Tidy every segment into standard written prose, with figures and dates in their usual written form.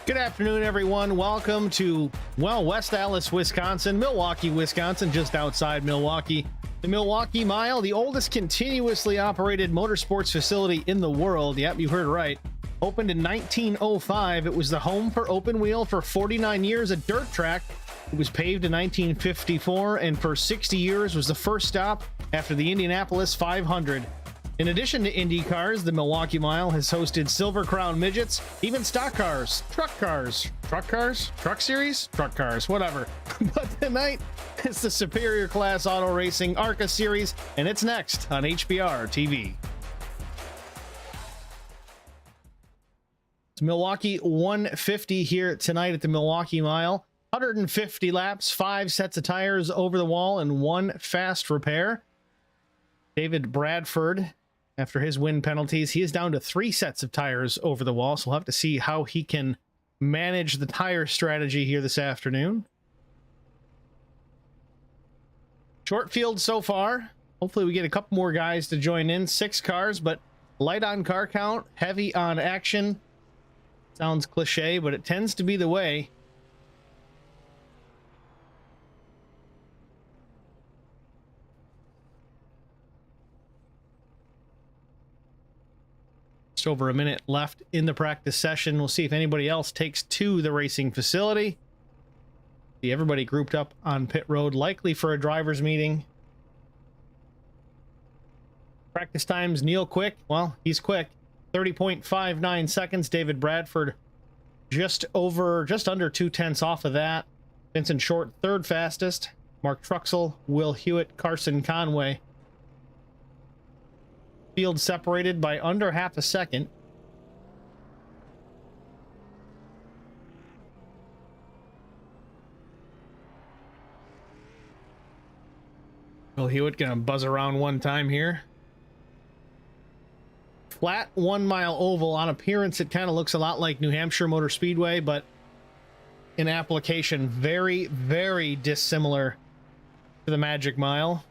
Good afternoon, everyone. Welcome to, well, West Allis, Wisconsin, Milwaukee, Wisconsin, just outside Milwaukee. The Milwaukee Mile, the oldest continuously operated motorsports facility in the world. Yep, you heard right. Opened in 1905. It was the home for open wheel for 49 years, a dirt track. It was paved in 1954, and for 60 years was the first stop after the Indianapolis 500. In addition to Indy cars, the Milwaukee Mile has hosted Silver Crown midgets, even stock cars, truck series, whatever. But tonight, it's the Superior Class Auto Racing ARCA series, and it's next on HBR TV. It's Milwaukee 150 here tonight at the Milwaukee Mile. 150 laps, 5 sets of tires over the wall, and 1 fast repair. David Bradford, after his win penalties, he is down to 3 sets of tires over the wall, so we'll have to see how he can manage the tire strategy here this afternoon. Short field so far. Hopefully we get a couple more guys to join in. 6 cars, but light on car count, heavy on action. Sounds cliche, but it tends to be the way. Just over a minute left in the practice session. We'll see if anybody else takes to the racing facility. See everybody grouped up on pit road, likely for a driver's meeting. Practice times, Neil Quick. Well, he's quick. 30.59 seconds. David Bradford just under 2/10 off of that. Vincent Short, 3rd fastest. Mark Truxell, Will Hewitt, Carson Conway. Field separated by under half a second. Will Hewitt gonna buzz around one time here. Flat 1 mile oval. On appearance, it kind of looks a lot like New Hampshire Motor Speedway, but in application, very, very dissimilar to the Magic Mile.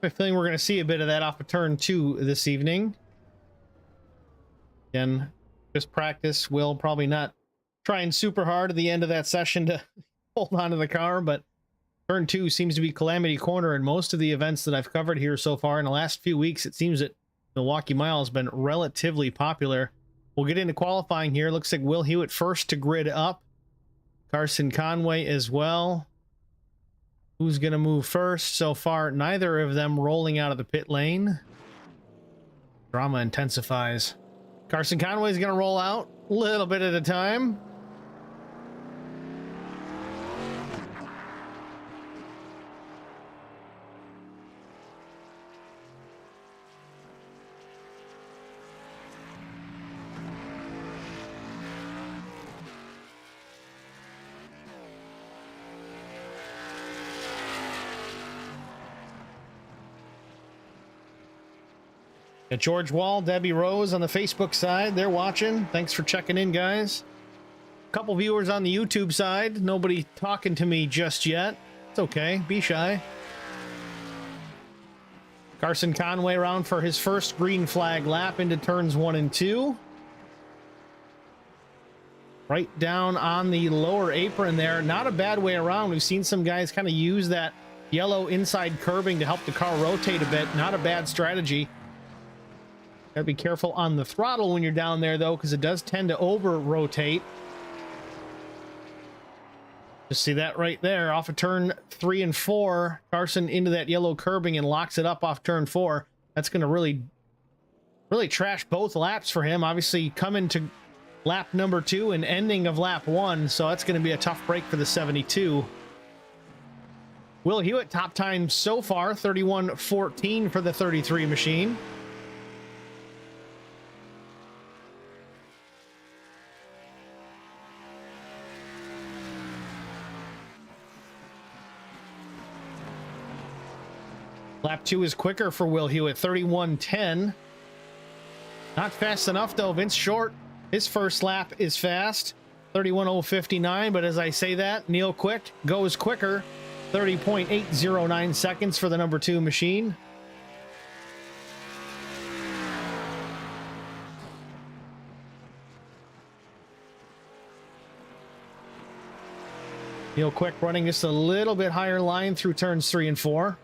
I have a feeling we're going to see a bit of that off of turn 2 this evening. Again, just practice. Will probably not trying super hard at the end of that session to hold on to the car, but turn 2 seems to be calamity corner in most of the events that I've covered here so far. In the last few weeks, it seems that Milwaukee Mile has been relatively popular. We'll get into qualifying here. Looks like Will Hewitt first to grid up. Carson Conway as well. Who's going to move first? So far, neither of them rolling out of the pit lane. Drama intensifies. Carson Conway is going to roll out a little bit at a time. Got George Wall, Debbie Rose on the Facebook side. They're watching. Thanks for checking in, guys. A couple viewers on the YouTube side. Nobody talking to me just yet. It's okay. Be shy. Carson Conway around for his first green flag lap into turns 1 and 2. Right down on the lower apron there. Not a bad way around. We've seen some guys kind of use that yellow inside curbing to help the car rotate a bit. Not a bad strategy. Gotta be careful on the throttle when you're down there, though, because it does tend to over-rotate. Just see that right there. Off of turn 3 and 4, Carson into that yellow curbing and locks it up off turn 4. That's going to really trash both laps for him. Obviously, coming to lap number 2 and ending of lap 1, so that's going to be a tough break for the 72. Will Hewitt, top time so far, 31:14 for the 33 machine. Lap 2 is quicker for Will Hewitt, 31:10. Not fast enough though. Vince Short, his first lap is fast, 31:059. But as I say that, Neil Quick goes quicker, 30.809 seconds for the number 2 machine. Neil Quick running just a little bit higher line through turns 3 and 4.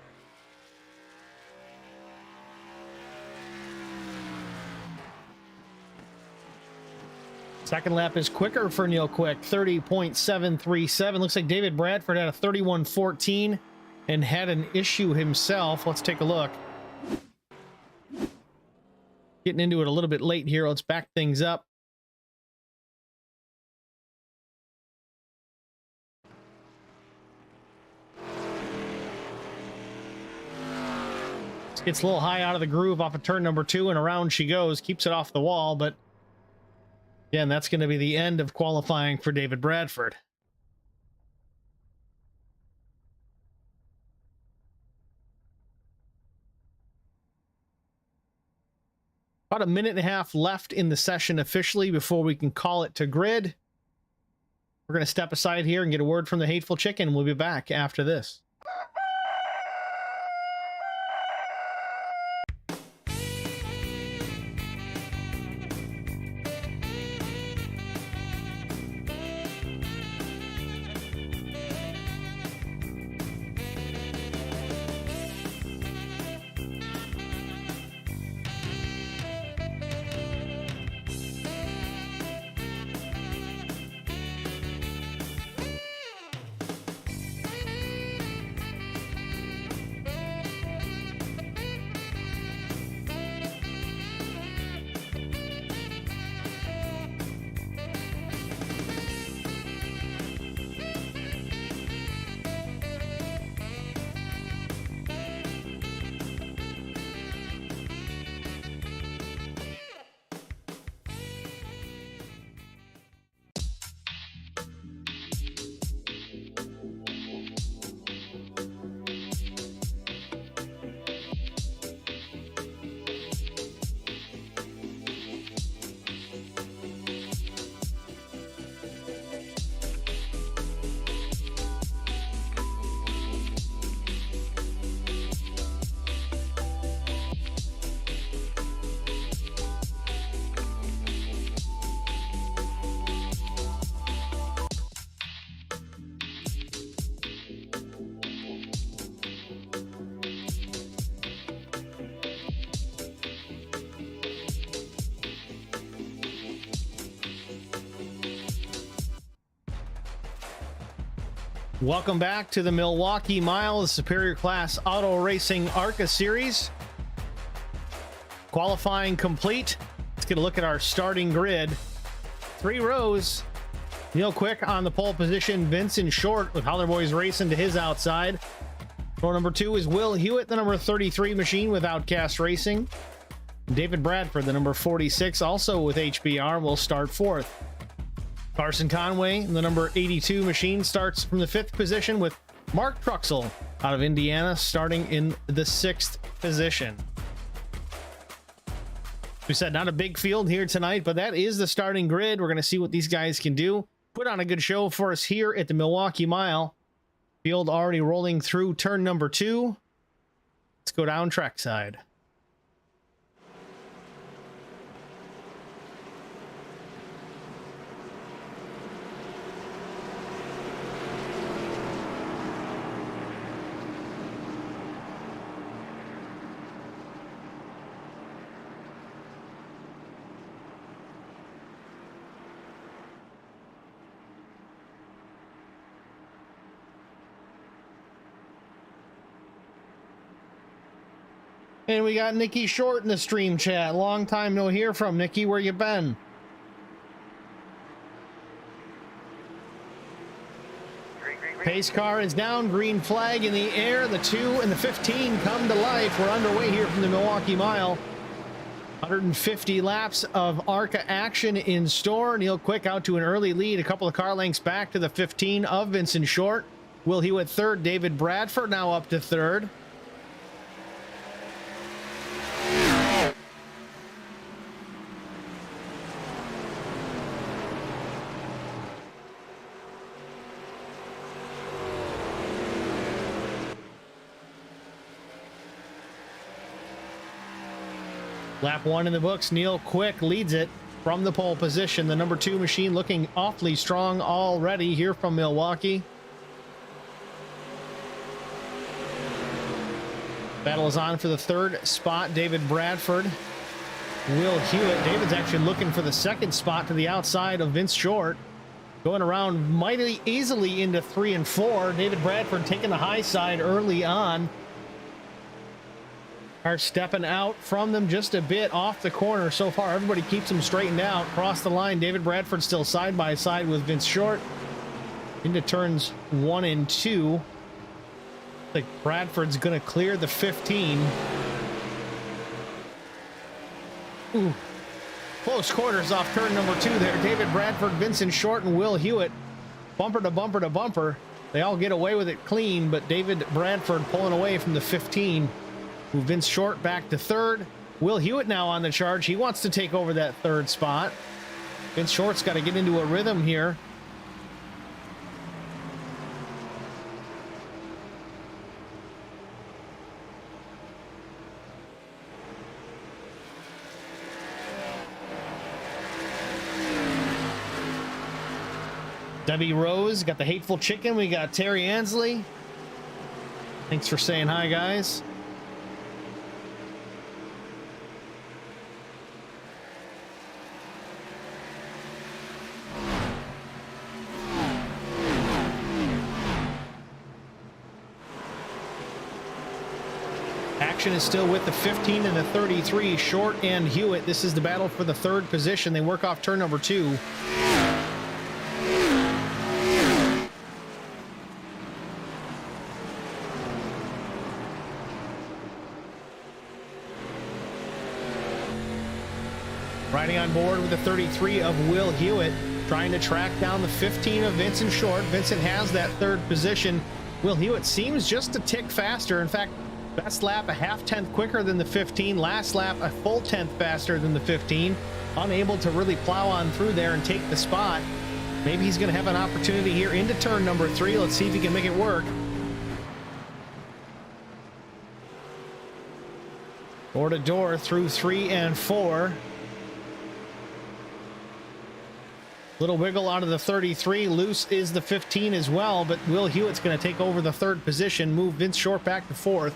Second lap is quicker for Neil Quick, 30.737. Looks like David Bradford had a 31:14 and had an issue himself. Let's take a look. Getting into it a little bit late here. Let's back things up. Gets a little high out of the groove off of turn number 2, and around she goes. Keeps it off the wall, but again, that's going to be the end of qualifying for David Bradford. About a minute and a half left in the session officially before we can call it to grid. We're going to step aside here and get a word from the Hateful Chicken. We'll be back after this. Welcome back to the Milwaukee Mile, the Superior Class Auto Racing ARCA Series. Qualifying complete. Let's get a look at our starting grid. 3 rows. Neil Quick on the pole position. Vincent Short with Howler Boys Racing to his outside. Row number 2 is Will Hewitt, the number 33 machine with Outcast Racing. David Bradford, the number 46, also with HBR, will start 4th. Carson Conway, the number 82 machine, starts from the 5th position with Mark Truxell out of Indiana, starting in the 6th position. We said not a big field here tonight, but that is the starting grid. We're going to see what these guys can do. Put on a good show for us here at the Milwaukee Mile. Field already rolling through turn number 2. Let's go down trackside. And we got Nikki Short in the stream chat. Long time no hear from. Nikki, where you been? Pace car is down. Green flag in the air. The 2 and the 15 come to life. We're underway here from the Milwaukee Mile. 150 laps of ARCA action in store. Neil Quick out to an early lead. A couple of car lengths back to the 15 of Vincent Short. Will Hewitt 3rd. David Bradford now up to 3rd. Lap 1 in the books. Neil Quick leads it from the pole position. The number 2 machine looking awfully strong already here from Milwaukee. Battle is on for the 3rd spot. David Bradford, Will Hewitt. David's actually looking for the 2nd spot to the outside of Vince Short. Going around mightily easily into 3 and 4. David Bradford taking the high side early on. Are stepping out from them just a bit off the corner so far. Everybody keeps them straightened out. Across the line, David Bradford still side by side with Vince Short. Into turns 1 and 2. I think Bradford's going to clear the 15. Ooh. Close quarters off turn number 2 there. David Bradford, Vincent Short, and Will Hewitt. Bumper to bumper to bumper. They all get away with it clean, but David Bradford pulling away from the 15. Move Vince Short back to 3rd. Will Hewitt now on the charge. He wants to take over that 3rd spot. Vince Short's got to get into a rhythm here. Debbie Rose, got the Hateful Chicken. We got Terry Ansley. Thanks for saying hi, guys. Action is still with the 15 and the 33, Short and Hewitt. This is the battle for the 3rd position. They work off turn number 2. Riding on board with the 33 of Will Hewitt, trying to track down the 15 of Vincent Short. Vincent has that 3rd position. Will Hewitt seems just a tick faster. In fact, best lap a half-tenth quicker than the 15. Last lap a full tenth faster than the 15. Unable to really plow on through there and take the spot. Maybe he's going to have an opportunity here into turn number 3. Let's see if he can make it work. Door to door through 3 and 4. Little wiggle out of the 33. Loose is the 15 as well, but Will Hewitt's going to take over the 3rd position, move Vince Short back to 4th.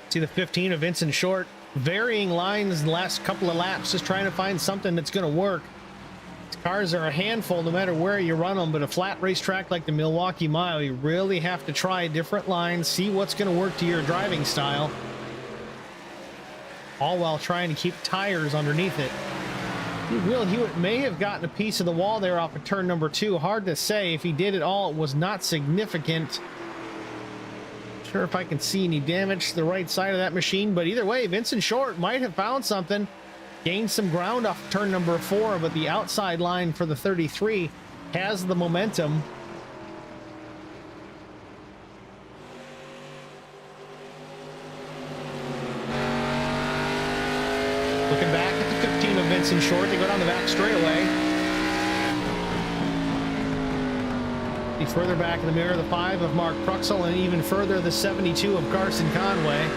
See the 15 of Vincent Short. Varying lines in the last couple of laps, just trying to find something that's going to work. These cars are a handful no matter where you run them, but a flat racetrack like the Milwaukee Mile, you really have to try different lines, see what's going to work to your driving style, all while trying to keep tires underneath it. Will Hewitt may have gotten a piece of the wall there off of turn number 2. Hard to say. If he did at all, it was not significant. Sure if I can see any damage to the right side of that machine, but either way, Vincent Short might have found something. Gained some ground off turn number 4, but the outside line for the 33 has the momentum. Looking back at the 15 of Vincent Short, they go down the back straightaway. Further back in the mirror, the 5 of Mark Truxell, and even further, the 72 of Carson Conway.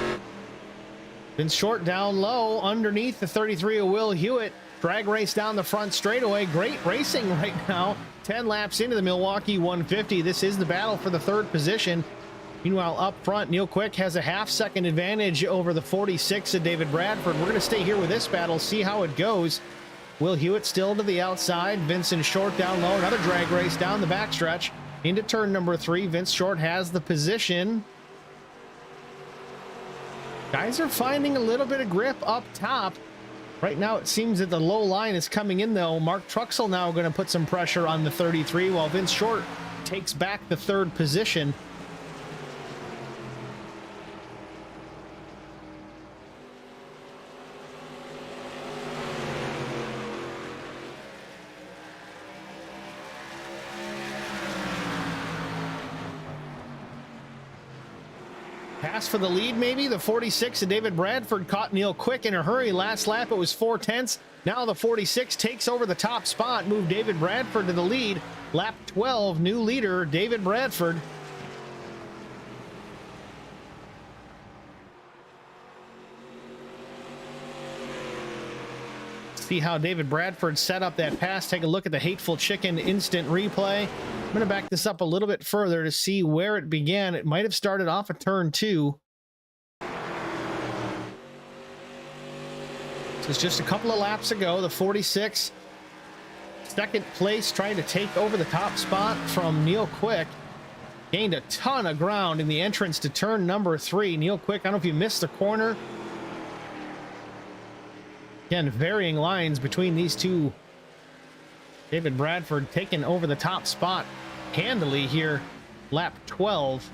Vince Short down low underneath the 33 of Will Hewitt. Drag race down the front straightaway. Great racing right now. 10 laps into the Milwaukee 150. This is the battle for the 3rd position. Meanwhile, up front, Neil Quick has a half-second advantage over the 46 of David Bradford. We're going to stay here with this battle, see how it goes. Will Hewitt still to the outside. Vincent Short down low. Another drag race down the backstretch. Into turn number 3, Vince Short has the position. Guys are finding a little bit of grip up top. Right now, it seems that the low line is coming in, though. Mark Truxell now going to put some pressure on the 33, while Vince Short takes back the 3rd position. Pass for the lead, maybe. The 46 of David Bradford caught Neil Quick in a hurry. Last lap, it was 4/10. Now the 46 takes over the top spot, moved David Bradford to the lead. Lap 12, new leader, David Bradford. See how David Bradford set up that pass. Take a look at the Hateful Chicken instant replay. I'm going to back this up a little bit further to see where it began. It might have started off at turn 2. So it's just a couple of laps ago. The 46, second place, trying to take over the top spot from Neil Quick. Gained a ton of ground in the entrance to turn number 3. Neil Quick, I don't know if you missed the corner. Again, varying lines between these two. David Bradford taking over the top spot handily here, lap 12.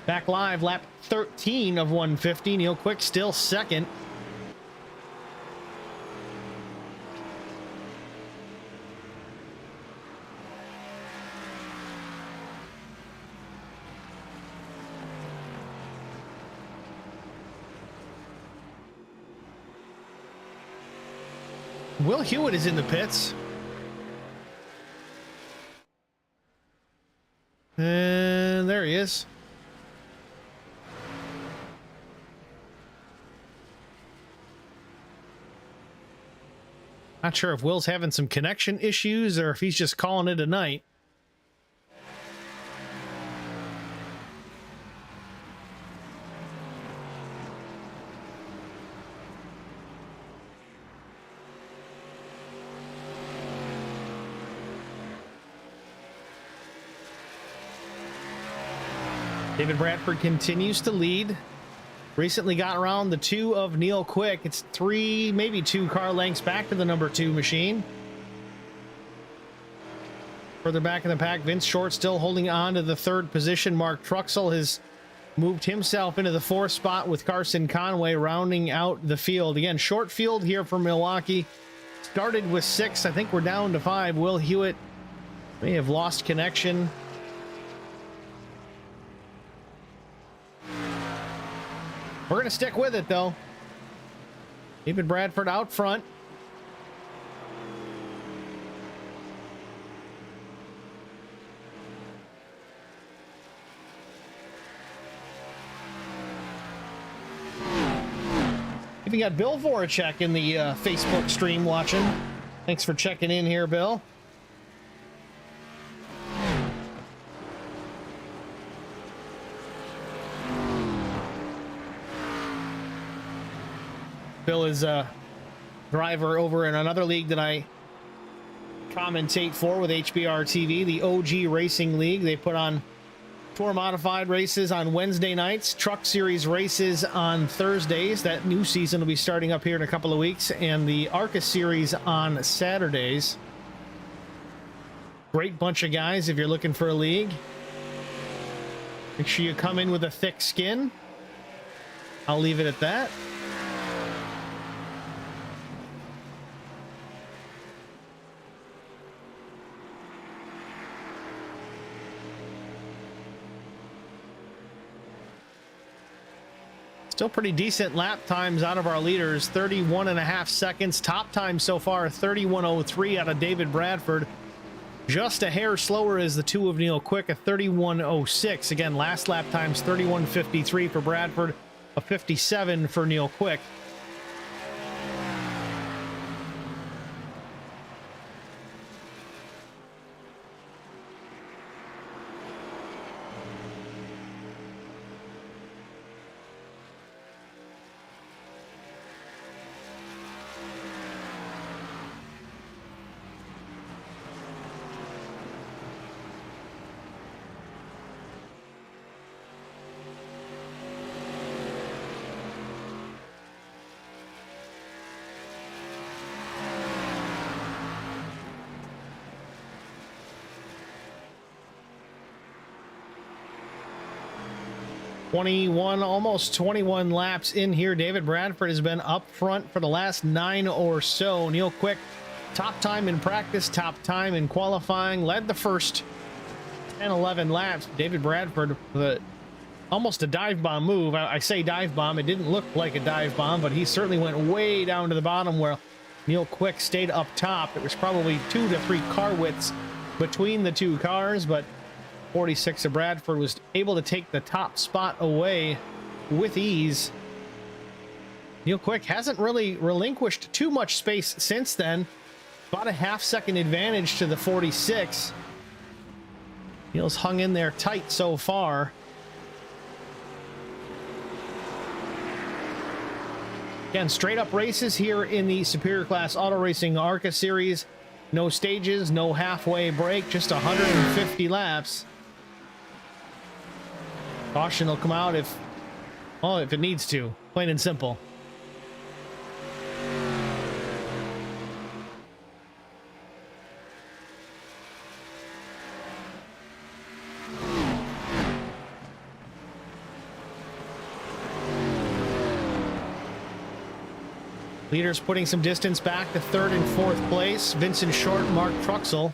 Back live, lap 13 of 150. Neil Quick still second. Will Hewitt is in the pits. And there he is. Not sure if Will's having some connection issues or if he's just calling it a night. David Bradford continues to lead. Recently got around the 2 of Neil Quick. It's 3, maybe 2 car lengths back to the number 2 machine. Further back in the pack, Vince Short still holding on to the 3rd position. Mark Truxell has moved himself into the 4th spot with Carson Conway rounding out the field. Again, short field here for Milwaukee. Started with 6. I think we're down to 5. Will Hewitt may have lost connection. We're going to stick with it, though. David Bradford out front. Even got Bill Voracek in the Facebook stream watching. Thanks for checking in here, Bill. Bill is a driver over in another league that I commentate for with HBR TV, the OG Racing League. They put on Tour Modified races on Wednesday nights, Truck Series races on Thursdays. That new season will be starting up here in a couple of weeks, and the ARCA Series on Saturdays. Great bunch of guys if you're looking for a league. Make sure you come in with a thick skin. I'll leave it at that. Still pretty decent lap times out of our leaders, 31.5 seconds. Top time so far, 31.03 out of David Bradford. Just a hair slower as the 2 of Neil Quick, a 31.06. Again, last lap times, 31.53 for Bradford, a 57 for Neil Quick. Almost 21 laps in here. David Bradford has been up front for the last 9 or so. Neil Quick, top time in practice, top time in qualifying, led the first 10, 11 laps. David Bradford, the almost a dive bomb move. I say dive bomb. It didn't look like a dive bomb, but he certainly went way down to the bottom where Neil Quick stayed up top. It was probably 2 to 3 car widths between the two cars, but 46 of Bradford was able to take the top spot away with ease. Neil Quick hasn't really relinquished too much space since then. About a half-second advantage to the 46. Neil's hung in there tight so far. Again, straight up races here in the Superior Class Auto Racing ARCA Series. No stages, no halfway break, just 150 laps. Caution will come out if it needs to, plain and simple. Leaders putting some distance back to third and fourth place. Vincent Short, Mark Truxell.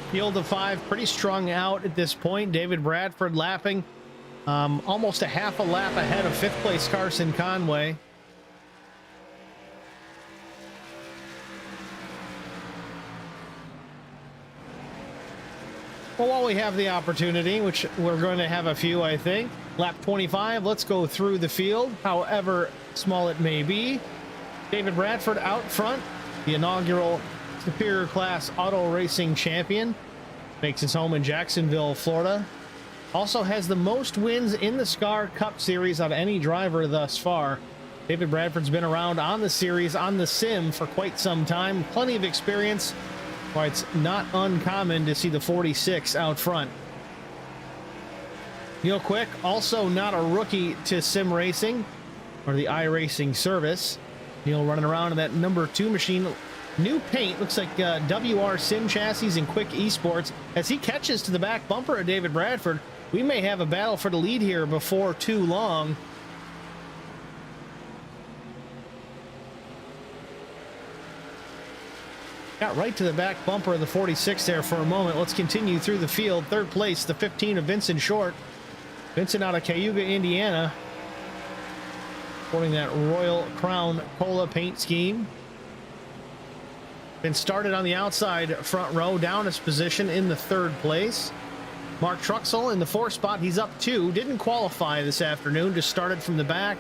Field of 5 pretty strung out at this point. David Bradford lapping almost a half a lap ahead of 5th place Carson Conway. Well, while we have the opportunity, which we're going to have a few, I think, lap 25, let's go through the field, however small it may be. David Bradford out front, the inaugural Superior Class Auto Racing champion, makes his home in Jacksonville, Florida. Also has the most wins in the SCAR Cup Series of any driver thus far. David Bradford's been around on the series, on the sim for quite some time. Plenty of experience, why it's not uncommon to see the 46 out front. Neil Quick, also not a rookie to sim racing or the iRacing service. Neil running around in that number 2 machine. New paint, looks like WR Sim chassis and Quick Esports. As he catches to the back bumper of David Bradford, we may have a battle for the lead here before too long. Got right to the back bumper of the 46 there for a moment. Let's continue through the field. Third place, the 15 of Vincent Short. Vincent out of Cayuga, Indiana. Sporting that Royal Crown Cola paint scheme. Been started on the outside front row, down his position in the 3rd place. Mark Truxell in the 4th spot. He's up 2. Didn't qualify this afternoon. Just started from the back.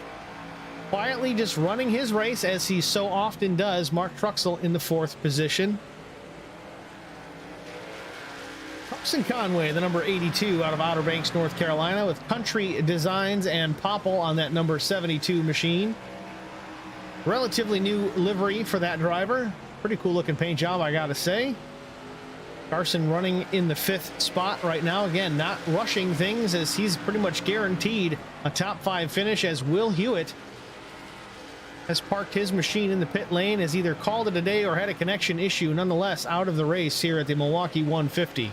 Quietly just running his race as he so often does. Mark Truxell in the 4th position. Carson Conway, the number 82 out of Outer Banks, North Carolina, with Country Designs and Popple on that number 72 machine. Relatively new livery for that driver. Pretty cool looking paint job, I gotta say. Carson running in the 5th spot right now. Again, not rushing things as he's pretty much guaranteed a top 5 finish, as Will Hewitt has parked his machine in the pit lane, has either called it a day or had a connection issue. Nonetheless, out of the race here at the Milwaukee 150.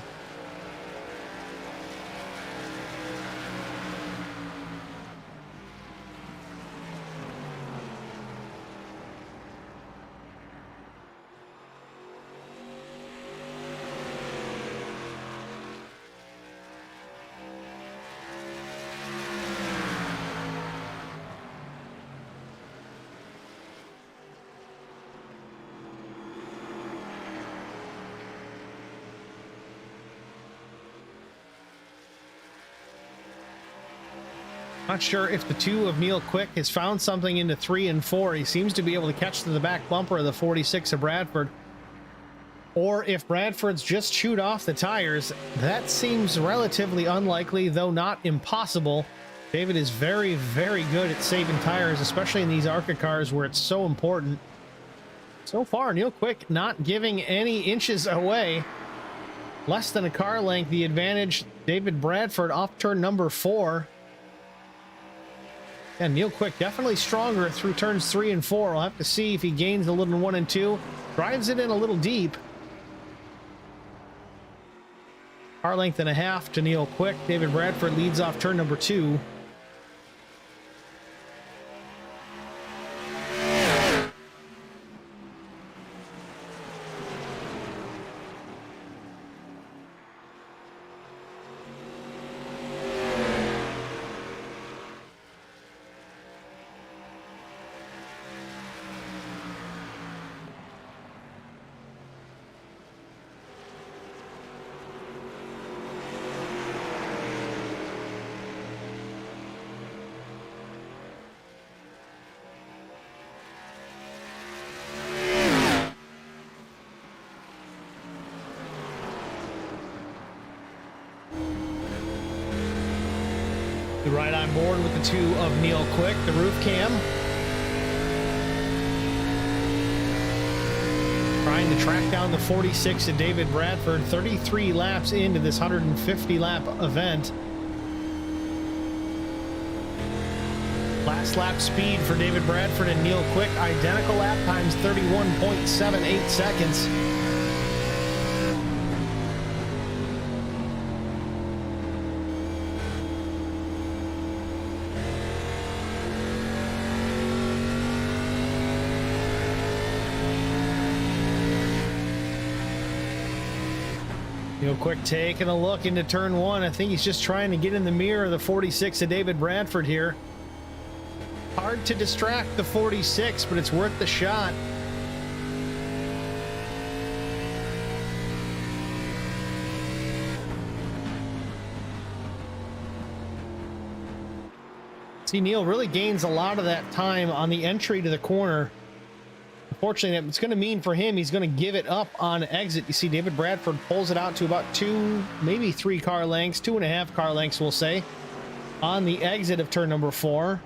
Not sure if the 2 of Neil Quick has found something into 3 and 4. He seems to be able to catch to the back bumper of the 46 of Bradford. Or if Bradford's just chewed off the tires. That seems relatively unlikely, though not impossible. David is very, very good at saving tires, especially in these ARCA cars where it's so important. So far, Neil Quick not giving any inches away. Less than a car length, the advantage. David Bradford off turn number 4. And Neil Quick definitely stronger through turns 3 and 4. We'll have to see if he gains a little in 1 and 2. Drives it in a little deep. Car length and a half to Neil Quick. David Bradford leads off turn number 2. Right on board with the 2 of Neil Quick, the roof cam. Trying to track down the 46 of David Bradford, 33 laps into this 150 lap event. Last lap speed for David Bradford and Neil Quick, identical lap times, 31.78 seconds. Neil Quick taking a look into turn 1. I think he's just trying to get in the mirror of the 46 of David Bradford here. Hard to distract the 46, but it's worth the shot. See, Neil really gains a lot of that time on the entry to the corner. Unfortunately, it's going to mean for him, he's going to give it up on exit. You see David Bradford pulls it out to about 2, maybe 3 car lengths, 2.5 car lengths, we'll say, on the exit of turn number 4.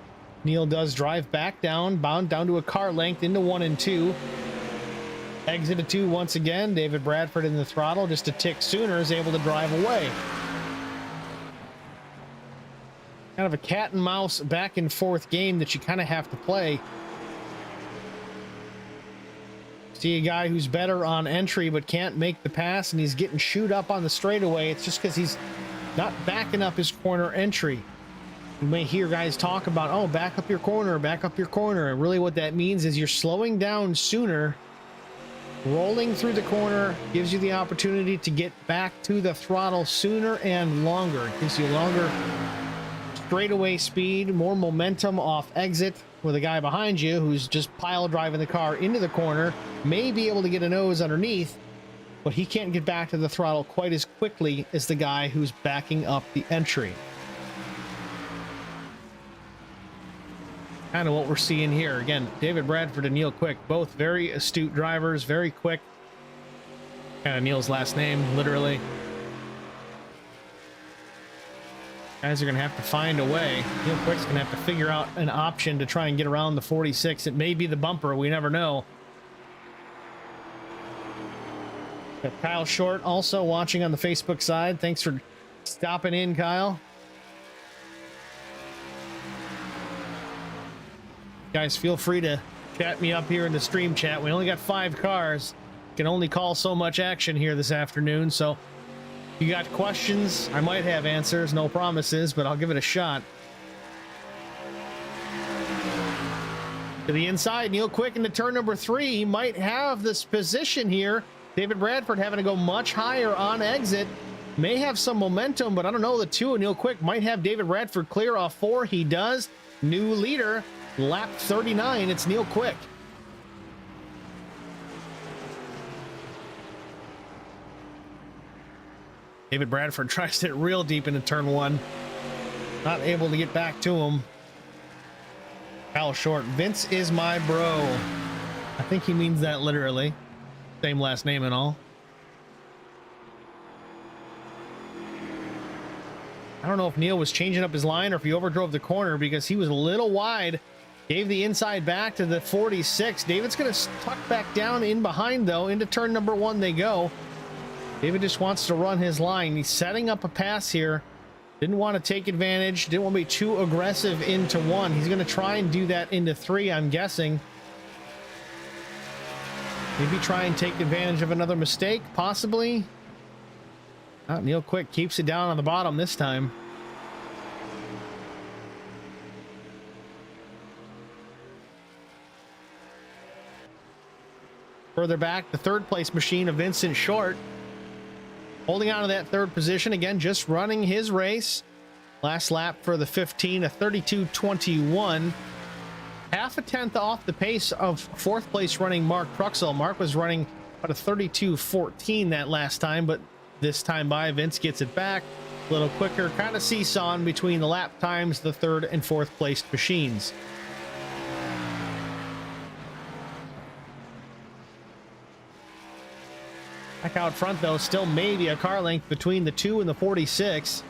Neil does drive back down, bound down to a car length into 1 and 2. Exit to 2 once again. David Bradford in the throttle just a tick sooner is able to drive away. Kind of a cat and mouse back and forth game that you kind of have to play. See a guy who's better on entry but can't make the pass, and he's getting shoot up on the straightaway. It's just because he's not backing up his corner entry. You may hear guys talk about, oh, back up your corner, back up your corner. And really what that means is you're slowing down sooner. Rolling through the corner gives you the opportunity to get back to the throttle sooner and longer. It gives you longer straightaway speed, more momentum off exit, with a guy behind you who's just pile driving the car into the corner, may be able to get a nose underneath, but he can't get back to the throttle quite as quickly as the guy who's backing up the entry. Kind of what we're seeing here. Again, David Bradford and Neil Quick, both very astute drivers, very quick. Kind of Neil's last name, literally. Guys are going to have to find a way. Neil Quick's going to have to figure out an option to try and get around the 46. It may be the bumper. We never know. Got Kyle Short also watching on the Facebook side. Thanks for stopping in, Kyle. Guys, feel free to chat me up here in the stream chat. We only got 5 cars. Can only call so much action here this afternoon, so you got questions? I might have answers, no promises, but I'll give it a shot. To the inside, Neil Quick into turn number 3. He might have this position here. David Bradford having to go much higher on exit. May have some momentum, but I don't know. The 2 of Neil Quick might have David Bradford clear off 4. He does. New leader, lap 39. It's Neil Quick. David Bradford tries to hit real deep into turn 1. Not able to get back to him. Kyle Short. Vince is my bro. I think he means that literally. Same last name and all. I don't know if Neil was changing up his line or if he overdrove the corner, because he was a little wide Gave the inside back to the 46. David's going to tuck back down in behind, though. Into turn number 1 they go. David just wants to run his line. He's setting up a pass here. Didn't want to take advantage. Didn't want to be too aggressive into 1. He's going to try and do that into 3, I'm guessing. Maybe try and take advantage of another mistake, possibly. Neil Quick keeps it down on the bottom this time. Further back, the third place machine of Vincent Short. Holding on to that third position. Again, just running his race. Last lap for the 15, a 32.21. Half a tenth off the pace of fourth place running Mark Truxell. Mark was running about a 32.14 that last time, but this time by, Vince gets it back. A little quicker, kind of seesawing between the lap times, the third and fourth placed machines. Back out front, though, still maybe a car length between the 2 and the 46.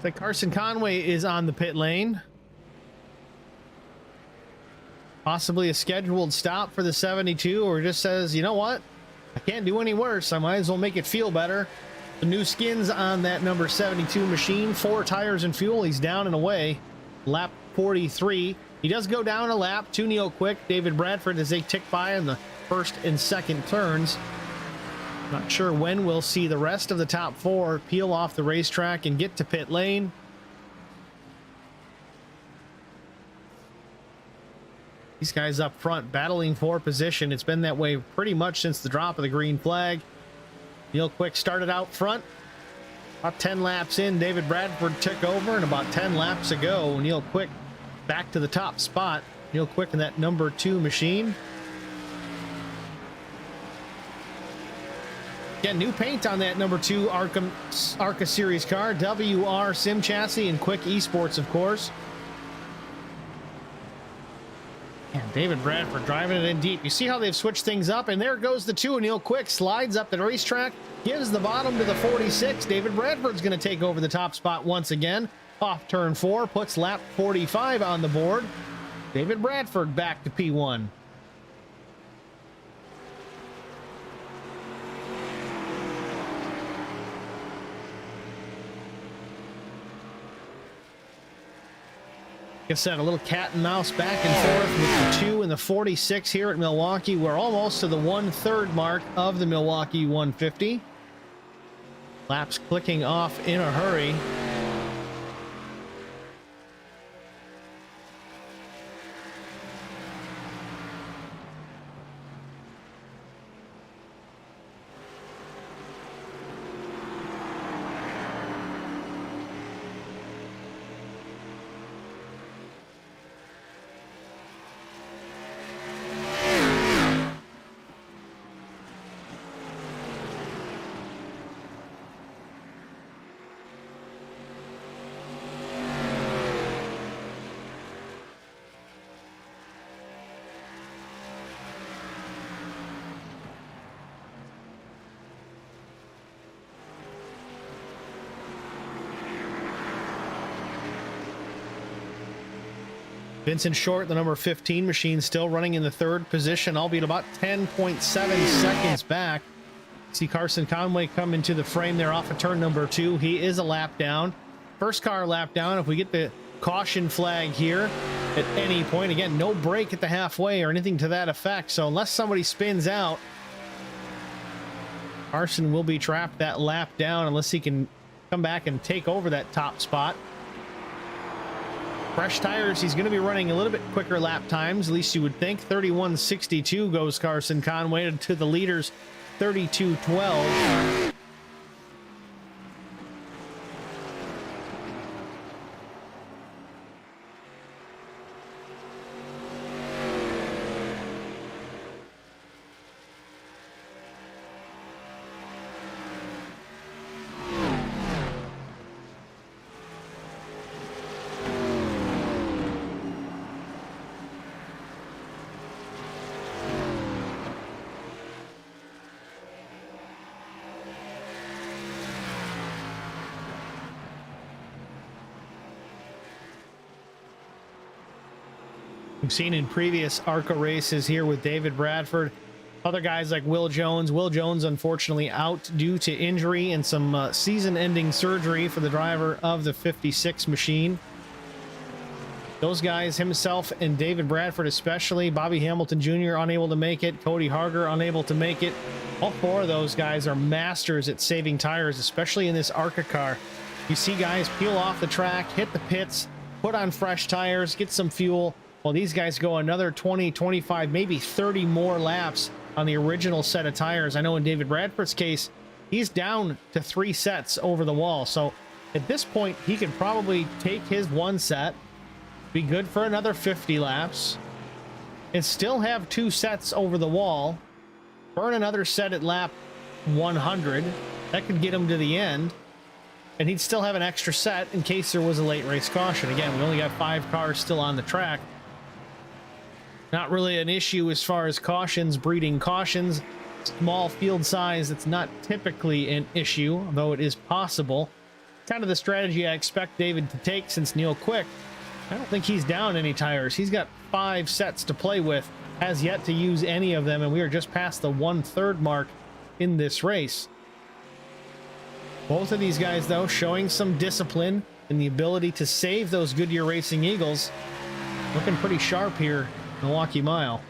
Like Carson Conway is on the pit lane. Possibly a scheduled stop for the 72, or just says, you know what? I can't do any worse. I might as well make it feel better. The new skins on that number 72 machine, 4 tires and fuel. He's down and away. Lap 43. He does go down a lap to Neil Quick, David Bradford, as they tick by in the first and second turns. Not sure when we'll see the rest of the top 4 peel off the racetrack and get to pit lane. These guys up front battling for position. It's been that way pretty much since the drop of the green flag. Neil Quick started out front. About 10 laps in, David Bradford took over, and about 10 laps ago, Neil Quick back to the top spot. Neil Quick in that number 2 machine. Again, new paint on that number 2 ARCA Series car. WR Sim Chassis and Quick Esports, of course. And David Bradford driving it in deep. You see how they've switched things up, and there goes the 2. Neil Quick slides up the racetrack, gives the bottom to the 46. David Bradford's going to take over the top spot once again. Off turn 4, puts lap 45 on the board. David Bradford back to P1. Like I said, a little cat and mouse back and forth with the 2 and the 46 here at Milwaukee. We're almost to the 1/3 mark of the Milwaukee 150. Laps clicking off in a hurry. Vincent Short, the number 15 machine, still running in the 3rd position, albeit about 10.7 seconds back. See Carson Conway come into the frame there off of turn number 2. He is a lap down. First car lap down. If we get the caution flag here at any point, again, no break at the halfway or anything to that effect. So unless somebody spins out, Carson will be trapped that lap down unless he can come back and take over that top spot. Fresh tires, he's going to be running a little bit quicker lap times, at least you would think. 31.62 goes Carson Conway to the leaders, 32.12. We've seen in previous ARCA races here with David Bradford, other guys like Will Jones. Will Jones, unfortunately, out due to injury and some season-ending surgery for the driver of the 56 machine. Those guys, himself and David Bradford especially, Bobby Hamilton Jr. unable to make it, Cody Harger unable to make it. All four of those guys are masters at saving tires, especially in this ARCA car. You see guys peel off the track, hit the pits, put on fresh tires, get some fuel. Well, these guys go another 20, 25, maybe 30 more laps on the original set of tires. I know in David Bradford's case, he's down to 3 sets over the wall. So at this point, he could probably take his 1 set, be good for another 50 laps, and still have 2 sets over the wall, burn another set at lap 100. That could get him to the end, and he'd still have an extra set in case there was a late race caution. Again, we only got 5 cars still on the track. Not really an issue as far as cautions, breeding cautions. Small field size, it's not typically an issue, though it is possible. Kind of the strategy I expect David to take, since Neil Quick, I don't think he's down any tires. He's got 5 sets to play with, has yet to use any of them, and we are just past the 1/3 mark in this race. Both of these guys, though, showing some discipline and the ability to save those Goodyear Racing Eagles. Looking pretty sharp here, Milwaukee Mile.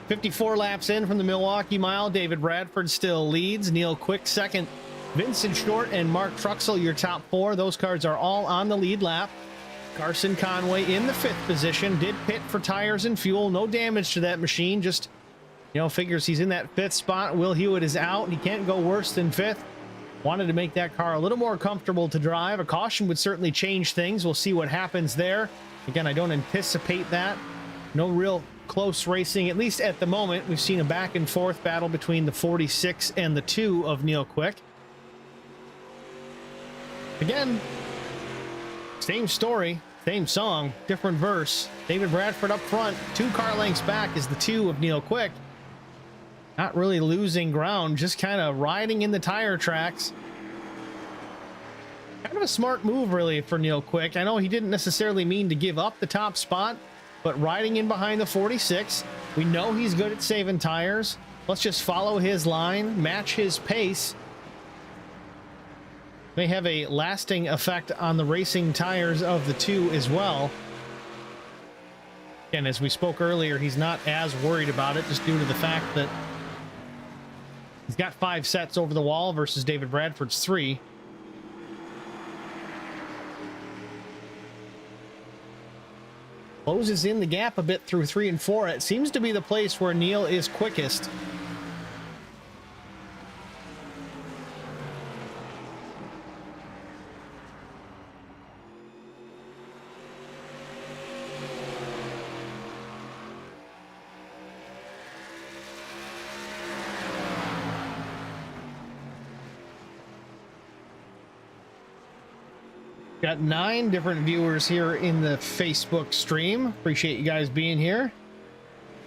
"54 laps in from the Milwaukee Mile. David Bradford still leads. Neil Quick second. Vincent Short and Mark Truxell, your top 4. Those cars are all on the lead lap. Carson Conway in the 5th position. Did pit for tires and fuel. No damage to that machine. Just, figures he's in that 5th spot. Will Hewitt is out. He can't go worse than 5th. Wanted to make that car a little more comfortable to drive. A caution would certainly change things. We'll see what happens there. Again, I don't anticipate that. No real close racing, at least at the moment. We've seen a back and forth battle between the 46 and the 2 of Neil Quick. Again, same story, same song, different verse. David Bradford up front, 2 car lengths back is the 2 of Neil Quick. Not really losing ground, just kind of riding in the tire tracks. Kind of a smart move, really, for Neil Quick. I know he didn't necessarily mean to give up the top spot, but riding in behind the 46, we know he's good at saving tires. Let's just follow his line, match his pace. May have a lasting effect on the racing tires of the 2 as well. And as we spoke earlier, he's not as worried about it, just due to the fact that he's got 5 sets over the wall versus David Bradford's 3. Closes in the gap a bit through 3 and 4. It seems to be the place where Neil is quickest. Got 9 different viewers here in the Facebook stream. Appreciate you guys being here.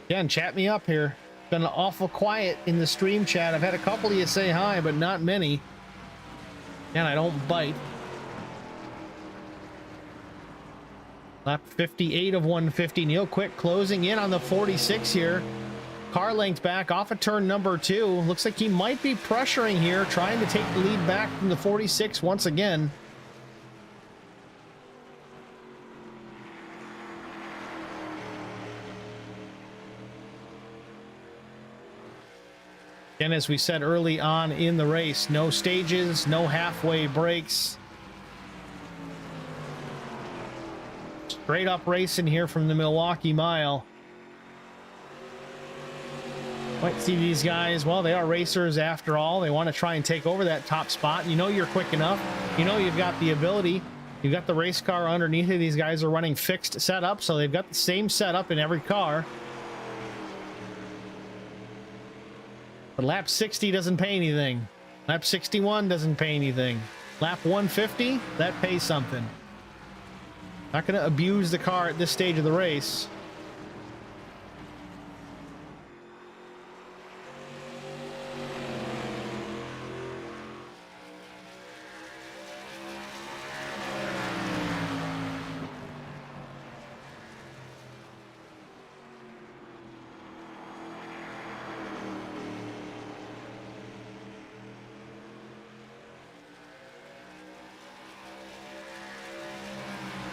Again, chat me up here. Been awful quiet in the stream chat. I've had a couple of you say hi, but not many. And I don't bite. Lap 58 of 150. Neil Quick closing in on the 46 here. Car length back off of turn number 2. Looks like he might be pressuring here, trying to take the lead back from the 46 once again. And as we said early on in the race, no stages, no halfway breaks. Straight up racing here from the Milwaukee Mile. Might see these guys, well, they are racers after all. They want to try and take over that top spot. You know you're quick enough. You know you've got the ability. You've got the race car underneath you. These guys are running fixed setup, so they've got the same setup in every car. But lap 60 doesn't pay anything. Lap 61 doesn't pay anything. Lap 150, that pays something. Not going to abuse the car at this stage of the race.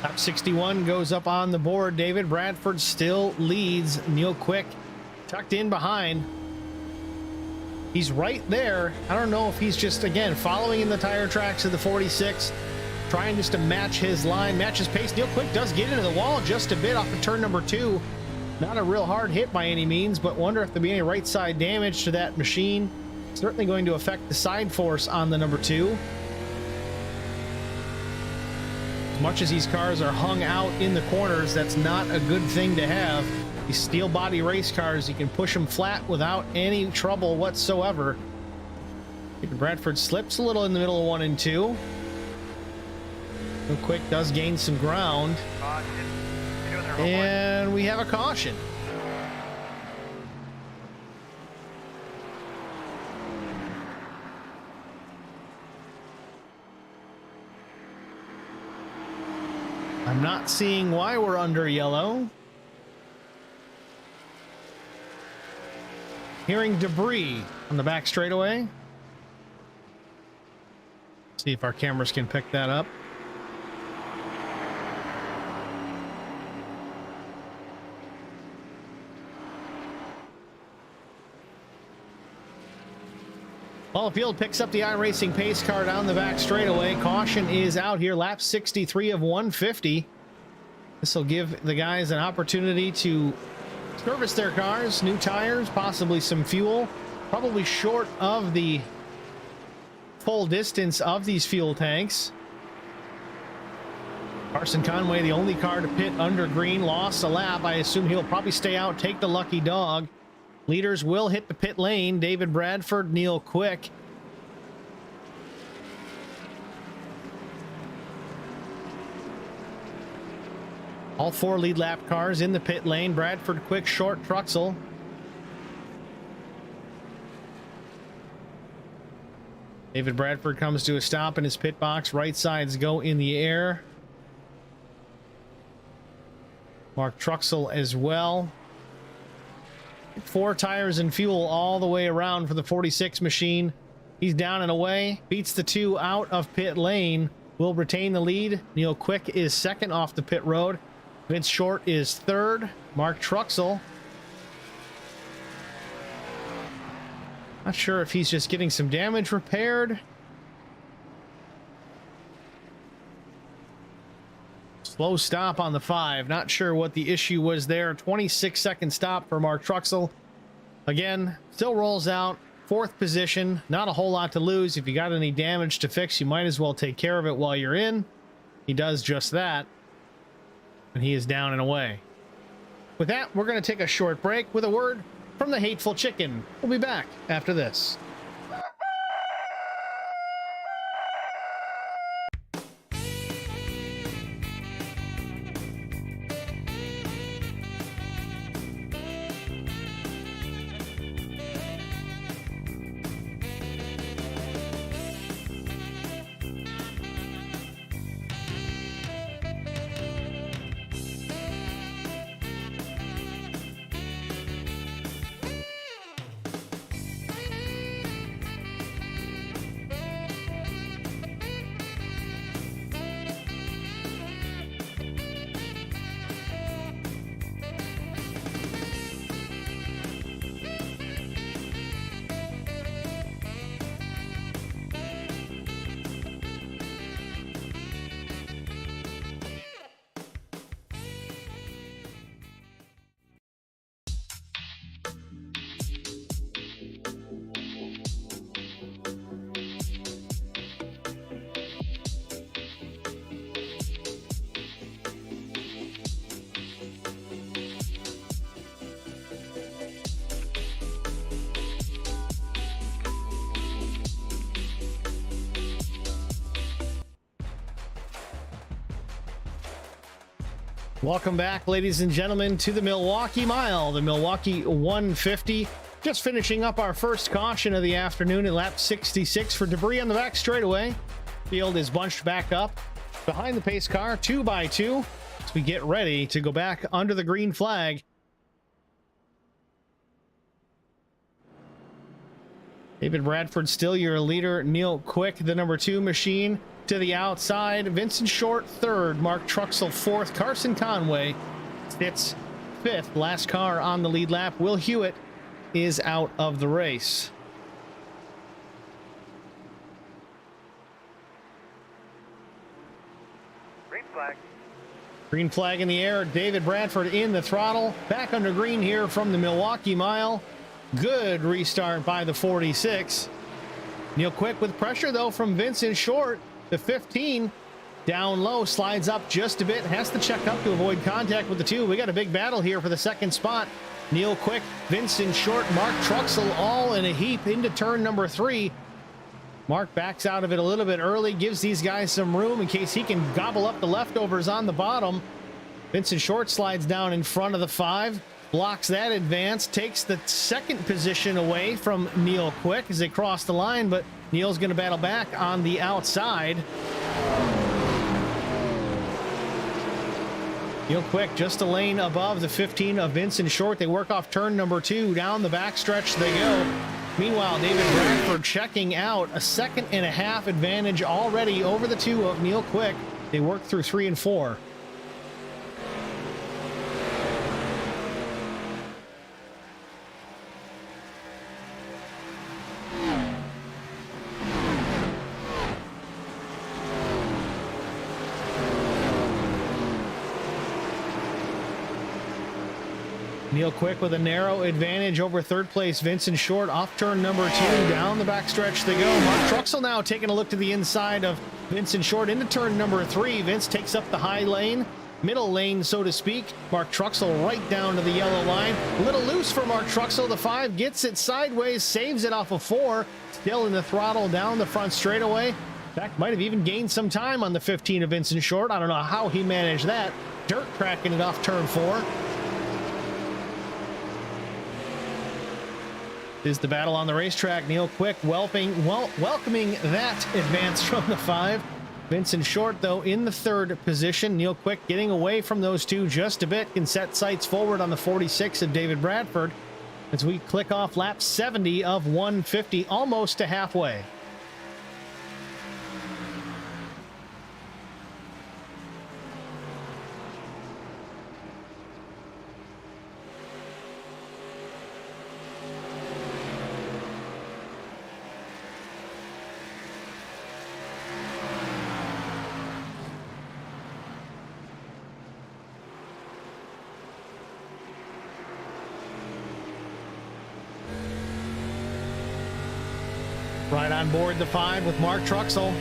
Lap 61 goes up on the board. David Bradford still leads. Neil Quick tucked in behind. He's right there. I don't know if he's just, again, following in the tire tracks of the 46, trying just to match his line, match his pace. Neil Quick does get into the wall just a bit off of turn number 2. Not a real hard hit by any means, but wonder if there'll be any right side damage to that machine. Certainly going to affect the side force on the number 2. As much as these cars are hung out in the corners, that's not a good thing to have. These steel body race cars, you can push them flat without any trouble whatsoever. Bradford slips a little in the middle of 1 and 2. Real Quick does gain some ground. And we have a caution. I'm not seeing why we're under yellow. Hearing debris on the back straightaway. See if our cameras can pick that up. Well, Field picks up the iRacing pace car down the back straightaway. Caution is out here. Lap 63 of 150. This will give the guys an opportunity to service their cars, new tires, possibly some fuel. Probably short of the full distance of these fuel tanks. Carson Conway, the only car to pit under green, lost a lap. I assume he'll probably stay out, take the lucky dog. Leaders will hit the pit lane. David Bradford, Neil Quick. All 4 lead lap cars in the pit lane. Bradford, Quick, Short, Truxell. David Bradford comes to a stop in his pit box. Right sides go in the air. Mark Truxell as well. 4 tires and fuel all the way around for the 46 machine. He's down and away. Beats the 2 out of pit lane. Will retain the lead. Neil Quick is second off the pit road. Vince Short is third. Mark Truxell. Not sure if he's just getting some damage repaired. Slow stop on the 5. Not sure what the issue was there. 26-second stop for Mark Truxell. Again, still rolls out. 4th position. Not a whole lot to lose. If you got any damage to fix, you might as well take care of it while you're in. He does just that. And he is down and away. With that, we're going to take a short break with a word from the Hateful Chicken. We'll be back after this. Welcome back, ladies and gentlemen, to the Milwaukee Mile, the Milwaukee 150. Just finishing up our first caution of the afternoon at lap 66 for debris on the back straightaway. Field is bunched back up behind the pace car, 2 by 2, as we get ready to go back under the green flag. David Bradford still your leader. Neil Quick, the number 2 machine, to the outside. Vincent Short third. Mark Truxell fourth. Carson Conway sits fifth. Last car on the lead lap. Will Hewitt is out of the race. Green flag. Green flag in the air. David Bradford in the throttle. Back under green here from the Milwaukee Mile. Good restart by the 46. Neil Quick with pressure, though, from Vincent Short. The 15 down low, slides up just a bit, has to check up to avoid contact with the 2. We got a big battle here for the second spot. Neil Quick, Vincent Short, Mark Truxell all in a heap into turn number 3. Mark backs out of it a little bit early, gives these guys some room in case he can gobble up the leftovers on the bottom. Vincent Short slides down in front of the 5. Blocks that advance, takes the second position away from Neil Quick as they cross the line, but Neil's going to battle back on the outside. Neil Quick just a lane above the 15 of Vincent Short. They work off turn number 2. Down the backstretch they go. Meanwhile, David Bradford checking out. A 1.5-second advantage already over the 2 of Neil Quick. They work through 3 and 4. Neil Quick with a narrow advantage over third place Vincent Short off turn number 2. Down the backstretch they go. Mark Truxell now taking a look to the inside of Vincent Short into turn number 3. Vince takes up the high lane, middle lane, so to speak. Mark Truxell right down to the yellow line. A little loose for Mark Truxell. The 5 gets it sideways, saves it off of 4. Still in the throttle down the front straightaway. In fact, might have even gained some time on the 15 of Vincent Short. I don't know how he managed that. Dirt cracking it off turn 4. Is the battle on the racetrack. Neil Quick welcoming that advance from the 5. Vincent Short, though, in the 3rd position. Neil Quick getting away from those 2 just a bit. Can set sights forward on the 46 of David Bradford as we click off lap 70 of 150, almost to halfway. Right on board the 5 with Mark Truxell.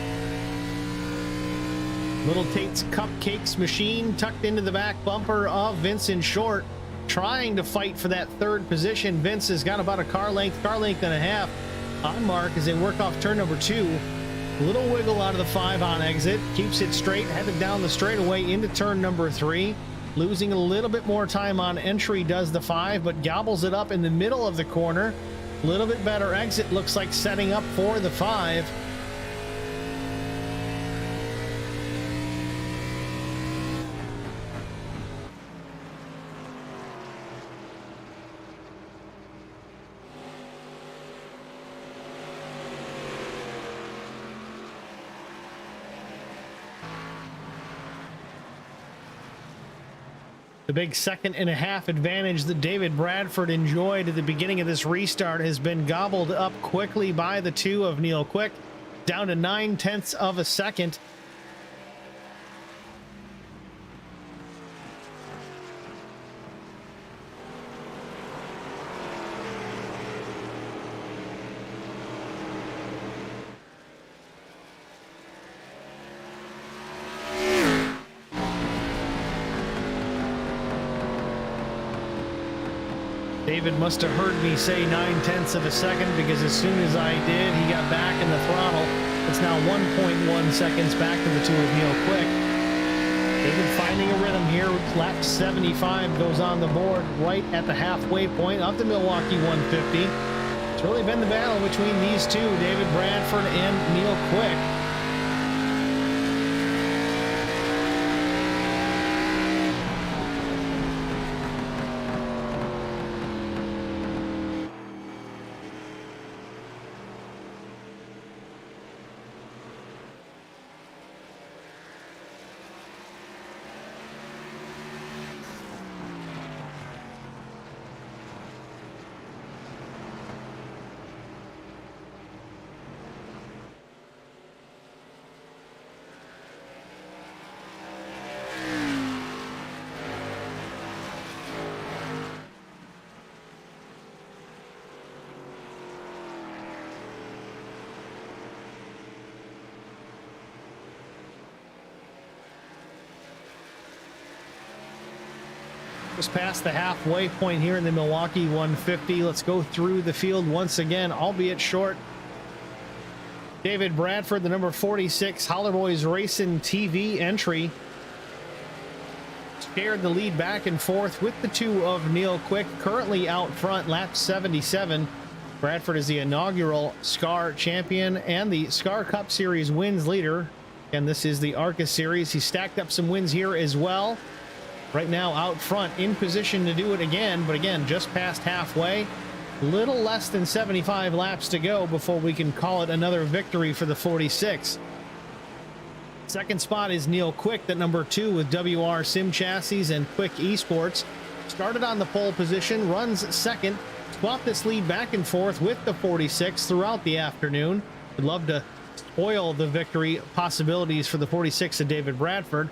Little Tate's Cupcakes machine tucked into the back bumper of Vincent Short, trying to fight for that 3rd position. Vince has got about a car length and a half on Mark as they work off turn number 2. Little wiggle out of the 5 on exit, keeps it straight, headed down the straightaway into turn number 3. Losing a little bit more time on entry does the 5, but gobbles it up in the middle of the corner. A little bit better exit, looks like setting up for the 5. The big 1.5-second advantage that David Bradford enjoyed at the beginning of this restart has been gobbled up quickly by the 2 of Neil Quick, down to 0.9 of a second. David must have heard me say 0.9 of a second, because as soon as I did, he got back in the throttle. It's now 1.1 seconds back to the 2 of Neil Quick. David finding a rhythm here. Lap 75 goes on the board right at the halfway point of the Milwaukee 150. It's really been the battle between these two, David Bradford and Neil Quick. Just past the halfway point here in the Milwaukee 150. Let's go through the field once again, albeit short. David Bradford, the number 46 Holler Boys Racing TV entry, shared the lead back and forth with the two of Neil Quick, currently out front, lap 77. Bradford is the inaugural SCAR champion and the SCAR Cup Series wins leader. And this is the ARCA Series. He stacked up some wins here as well. Right now out front, in position to do it again, but again, just past halfway. Little less than 75 laps to go before we can call it another victory for the 46. Second spot is Neil Quick, that number 2 with WR Sim Chassis and Quick Esports. Started on the pole position, runs second, swapped this lead back and forth with the 46 throughout the afternoon. Would love to spoil the victory possibilities for the 46 of David Bradford.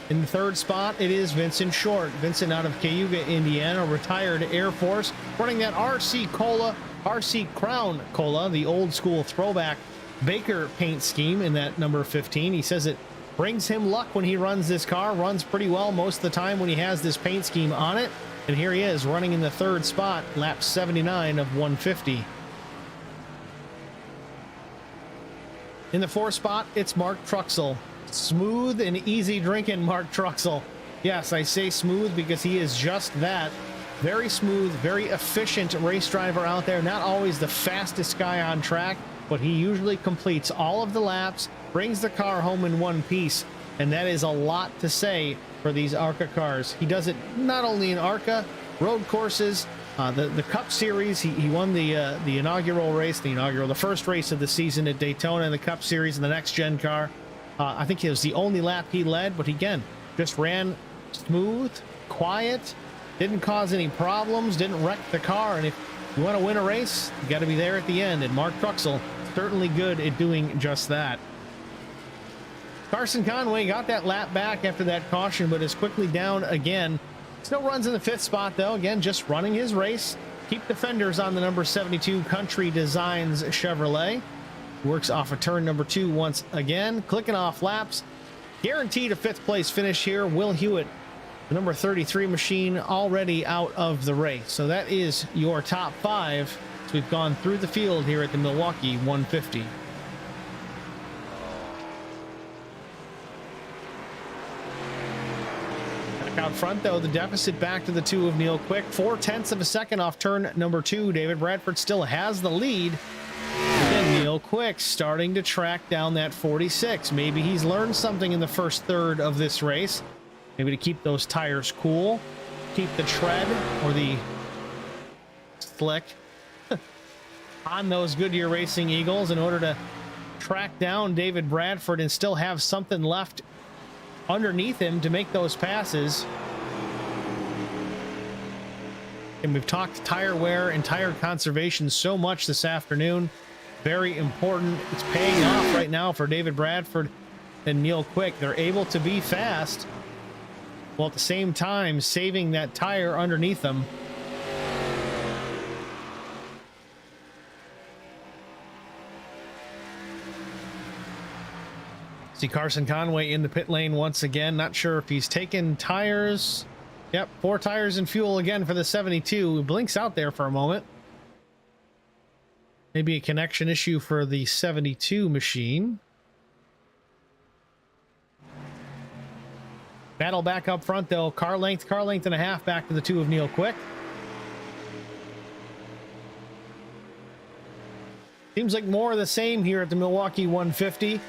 In the third spot, it is Vincent Short. Vincent out of Cayuga, Indiana, retired Air Force, running that RC Crown Cola, the old school throwback Baker paint scheme in that number 15. He says it brings him luck when he runs this car, runs pretty well most of the time when he has this paint scheme on it. And here he is running in the third spot, lap 79 of 150. In the fourth spot, it's Mark Truxell. Smooth and easy drinking Mark Truxell. Yes, I say smooth because he is just that. Very smooth, very efficient race driver out there. Not always the fastest guy on track, but he usually completes all of the laps, brings the car home in one piece, and that is a lot to say for these ARCA cars. He does it not only in ARCA, road courses, the Cup Series. He won the inaugural race, the first race of the season at Daytona in the Cup Series in the next gen car. I think it was the only lap he led, but again, just ran smooth, quiet, didn't cause any problems, didn't wreck the car. And if you want to win a race, you got to be there at the end. And Mark Truxell, certainly good at doing just that. Carson Conway got that lap back after that caution, but is quickly down again. Still runs in the fifth spot, though. Again, just running his race. Keep the fenders on the number 72 Country Designs Chevrolet. Works off of turn number 2 once again, clicking off laps. Guaranteed a 5th place finish here. Will Hewitt, the number 33 machine, already out of the race. So that is your top 5 as we've gone through the field here at the Milwaukee 150. Back out front, though, the deficit back to the 2 of Neil Quick. 0.4 of a second off turn number 2. David Bradford still has the lead. Again, Neil Quick starting to track down that 46. Maybe he's learned something in the first third of this race. Maybe to keep those tires cool, keep the tread or the slick on those Goodyear Racing Eagles in order to track down David Bradford and still have something left underneath him to make those passes. And we've talked tire wear and tire conservation so much this afternoon. Very important. It's paying off right now for David Bradford and Neil Quick. They're able to be fast while at the same time saving that tire underneath them. See Carson Conway in the pit lane once again. Not sure if he's taken tires. Yep, 4 tires and fuel again for the 72. Blinks out there for a moment. Maybe a connection issue for the 72 machine. Battle back up front, though. Car length and a half back to the 2 of Neil Quick. Seems like more of the same here at the Milwaukee 150.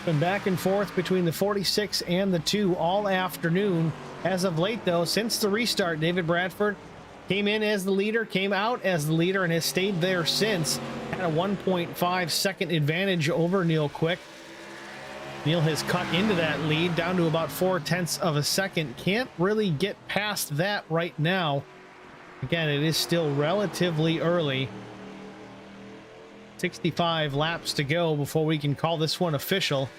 Been back and forth between the 46 and the 2 all afternoon. As of late, though, since the restart, David Bradford came in as the leader, came out as the leader, and has stayed there since. Had a 1.5 second advantage over Neil Quick. Neil has cut into that lead down to about 0.4 of a second. Can't really get past that right now. Again, it is still relatively early. 65 laps to go before we can call this one official.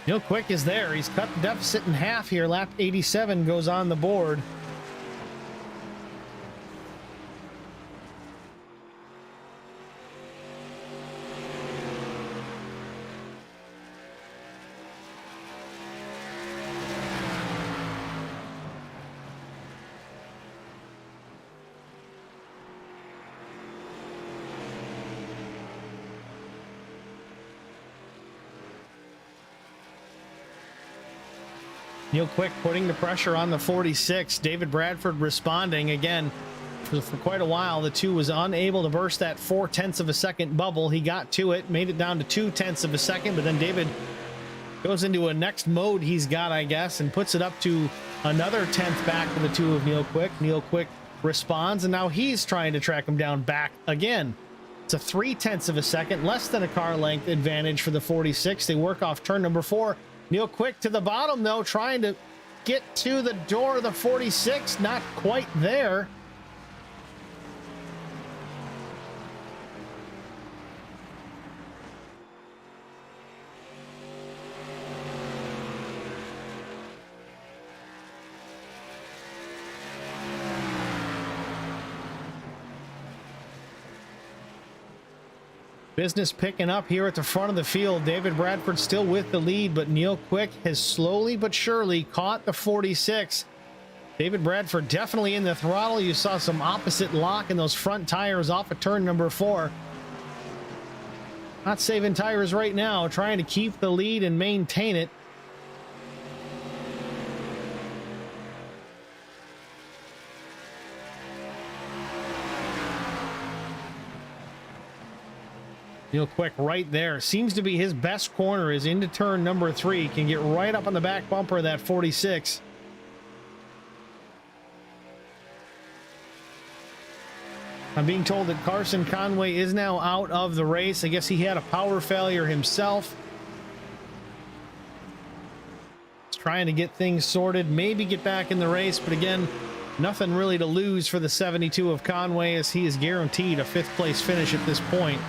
Neil Quick is there. He's cut the deficit in half here. Lap 87 goes on the board. Neil Quick putting the pressure on the 46. David Bradford responding again. For quite a while, the 2 was unable to burst that 0.4 of a second bubble. He got to it, made it down to 0.2 of a second, but then David goes into a next mode he's got, I guess, and puts it up to another 10th back to the 2 of Neil Quick. Neil Quick responds, and now he's trying to track him down back again. It's a 0.3 of a second, less than a car length advantage for the 46. They work off turn number 4. Neil Quick to the bottom, though, trying to get to the door of the 46. Not quite there. Business picking up here at the front of the field. David Bradford still with the lead, but Neil Quick has slowly but surely caught the 46. David Bradford definitely in the throttle. You saw some opposite lock in those front tires off of turn number 4. Not saving tires right now, trying to keep the lead and maintain it. Neil Quick right there. Seems to be his best corner is into turn number 3. Can get right up on the back bumper of that 46. I'm being told that Carson Conway is now out of the race. I guess he had a power failure himself. He's trying to get things sorted, maybe get back in the race, but again, nothing really to lose for the 72 of Conway, as he is guaranteed a 5th place finish at this point.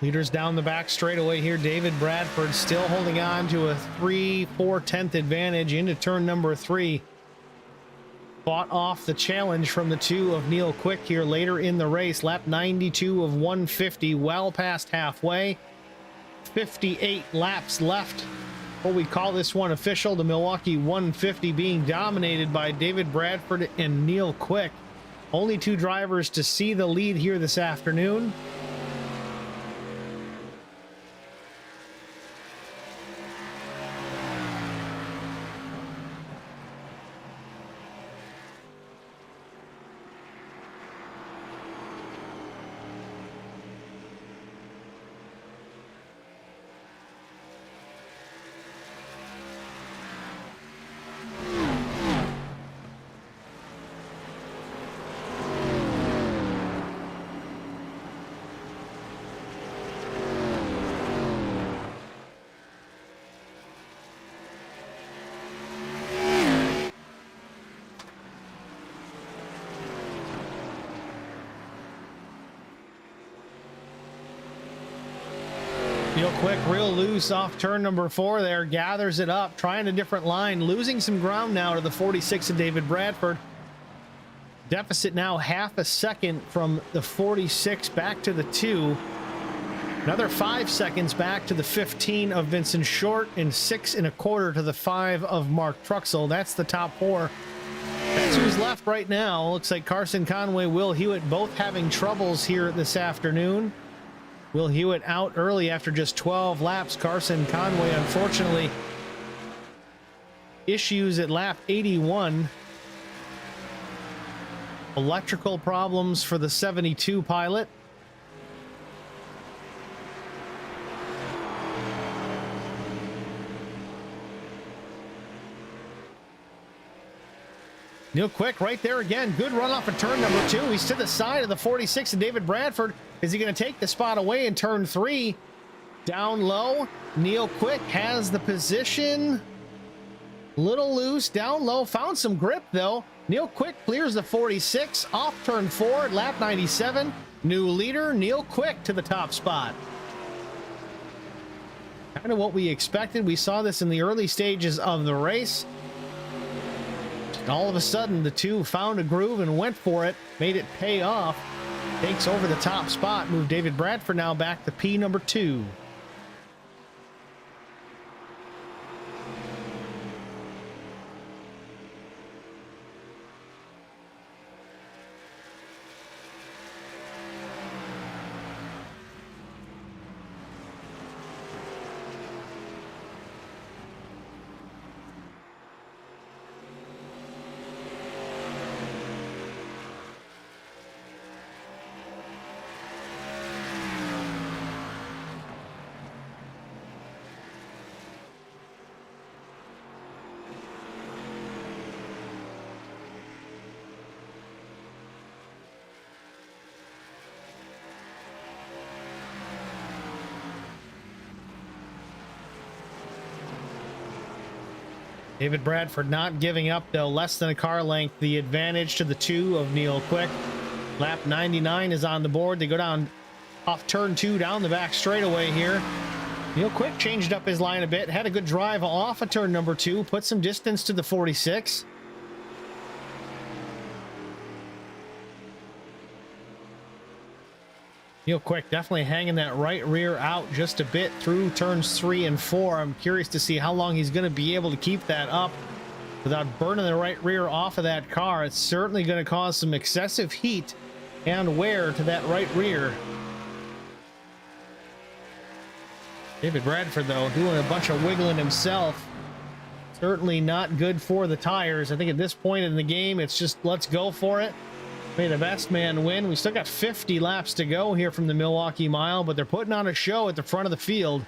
Leaders down the back straightaway here. David Bradford still holding on to a 3/4 advantage into turn number 3. Fought off the challenge from the 2 of Neil Quick here later in the race. Lap 92 of 150, well past halfway. 58 laps left. What we call this one official, the Milwaukee 150 being dominated by David Bradford and Neil Quick. Only 2 drivers to see the lead here this afternoon. Neil Quick real loose off turn number 4 there, gathers it up, trying a different line, losing some ground now to the 46 of David Bradford. Deficit now half a second from the 46 back to the 2. Another 5 seconds back to the 15 of Vincent Short and 6 1/4 to the 5 of Mark Truxell. That's the top 4. That's who's left right now. Looks like Carson Conway, Will Hewitt both having troubles here this afternoon. Will Hewitt out early after just 12 laps. Carson Conway, unfortunately, issues at lap 81. Electrical problems for the 72 pilot. Neil Quick right there again. Good run off of turn number 2. He's to the side of the 46 and David Bradford. Is he going to take the spot away in turn 3? Down low. Neil Quick has the position. Little loose, down low. Found some grip though. Neil Quick clears the 46 off turn 4 at lap 97. New leader, Neil Quick to the top spot. Kind of what we expected. We saw this in the early stages of the race. All of a sudden, the two found a groove and went for it, made it pay off. Takes over the top spot, moved David Bradford now back to P number 2. David Bradford not giving up, though. Less than a car length. The advantage to the 2 of Neil Quick. Lap 99 is on the board. They go down off turn 2 down the back straightaway here. Neil Quick changed up his line a bit. Had a good drive off of turn number 2. Put some distance to the 46. Neil Quick definitely hanging that right rear out just a bit through turns 3 and 4. I'm curious to see how long he's going to be able to keep that up without burning the right rear off of that car. It's certainly going to cause some excessive heat and wear to that right rear. David Bradford, though, doing a bunch of wiggling himself. Certainly not good for the tires. I think at this point in the game, it's just let's go for it. May the best man win. We still got 50 laps to go here from the Milwaukee Mile, but they're putting on a show at the front of the field.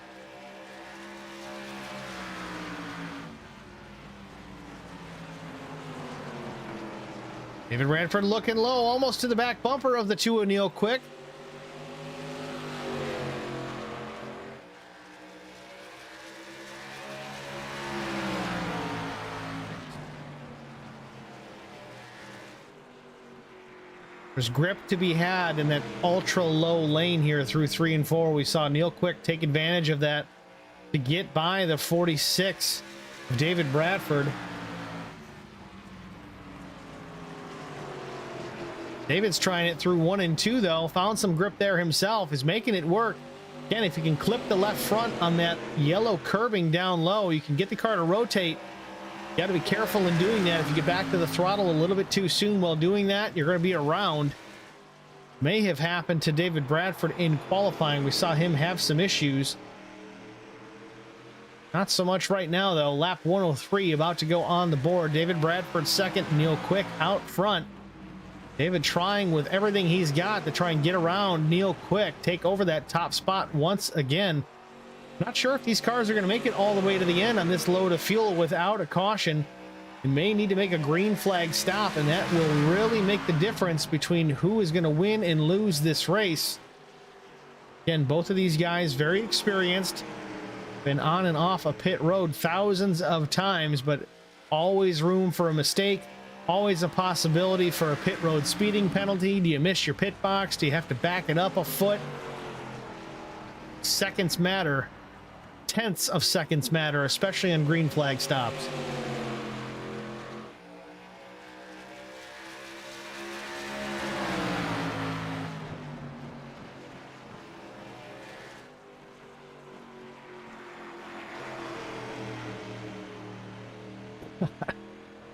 David Bradford looking low, almost to the back bumper of the 2 of Neil Quick. There's grip to be had in that ultra low lane here through 3 and 4. We saw Neil Quick take advantage of that to get by the 46 of David Bradford. David's trying it through 1 and 2 though. Found some grip there himself. Is making it work. Again, if you can clip the left front on that yellow curbing down low, you can get the car to rotate. You got to be careful in doing that. If you get back to the throttle a little bit too soon while doing that, you're going to be around. May have happened to David Bradford in qualifying. We saw him have some issues. Not so much right now, though. Lap 103 about to go on the board. David Bradford second, Neil Quick out front. David trying with everything he's got to try and get around Neil Quick, take over that top spot once again. Not sure if these cars are going to make it all the way to the end on this load of fuel without a caution. You may need to make a green flag stop, and that will really make the difference between who is going to win and lose this race. Again, both of these guys very experienced, been on and off a pit road thousands of times, but always room for a mistake, always a possibility for a pit road speeding penalty. Do you miss your pit box? Do you have to back it up a foot? seconds matter. Tenths of seconds matter, especially on green flag stops.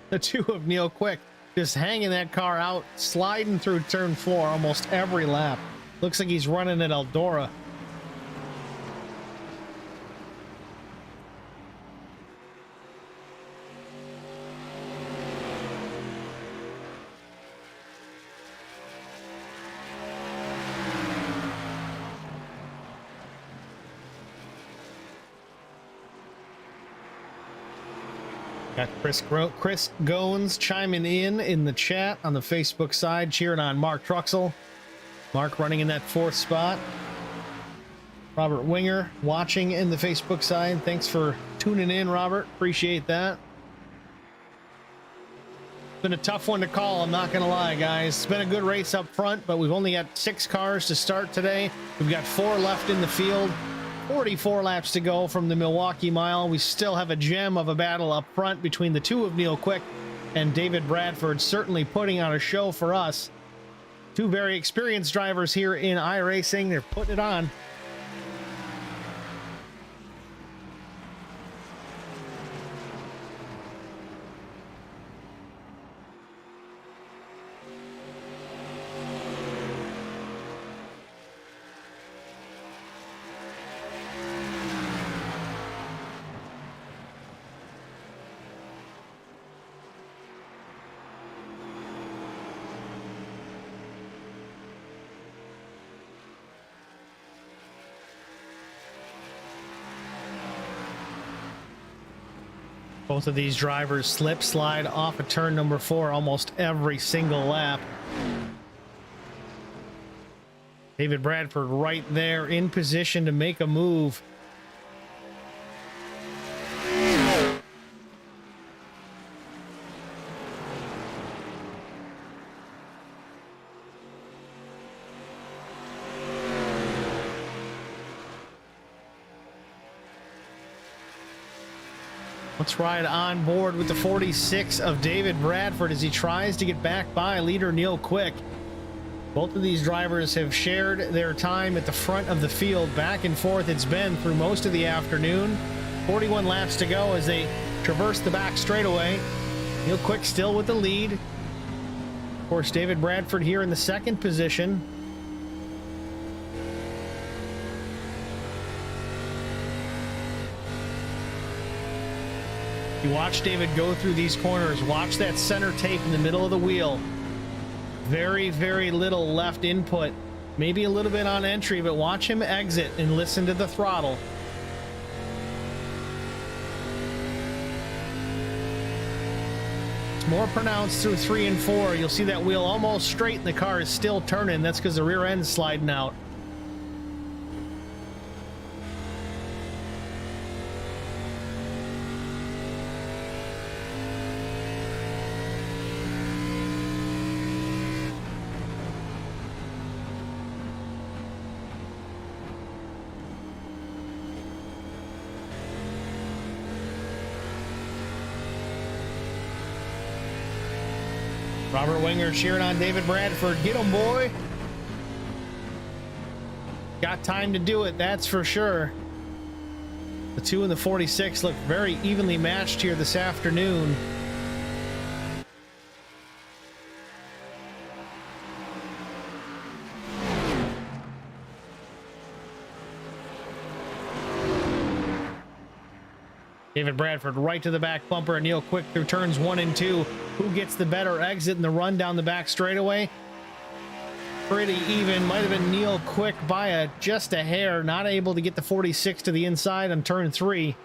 The two of Neil Quick just hanging that car out, sliding through turn 4 almost every lap. Looks like he's running at Eldora. Got Chris Goins chiming in the chat on the Facebook side, cheering on Mark Truxell. Mark running in that 4th spot. Robert Winger watching in the Facebook side. Thanks for tuning in, Robert. Appreciate that. It's been a tough one to call, I'm not going to lie, guys. It's been a good race up front, but we've only got 6 cars to start today. We've got 4 left in the field. 44 laps to go from the Milwaukee Mile. We still have a gem of a battle up front between the two of Neil Quick and David Bradford, certainly putting on a show for us. Two very experienced drivers here in iRacing. They're putting it on. Both of these drivers slide off of turn number 4 almost every single lap. David Bradford right there in position to make a move. Let's ride on board with the 46 of David Bradford as he tries to get back by leader Neil Quick. Both of these drivers have shared their time at the front of the field. Back and forth it's been through most of the afternoon. 41 laps to go as they traverse the back straightaway. Neil Quick still with the lead. Of course, David Bradford here in the 2nd position. You watch David go through these corners. Watch that center tape in the middle of the wheel. Very, very little left input. Maybe a little bit on entry, but watch him exit and listen to the throttle. It's more pronounced through 3 and 4. You'll see that wheel almost straight and the car is still turning. That's because the rear end's sliding out. Robert Winger cheering on David Bradford. Get him, boy. Got time to do it, that's for sure. The 2 and the 46 look very evenly matched here this afternoon. David Bradford right to the back bumper, and Neil Quick through turns 1 and 2. Who gets the better exit in the run down the back straightaway? Pretty even. Might have been Neil Quick by just a hair. Not able to get the 46 to the inside on turn 3.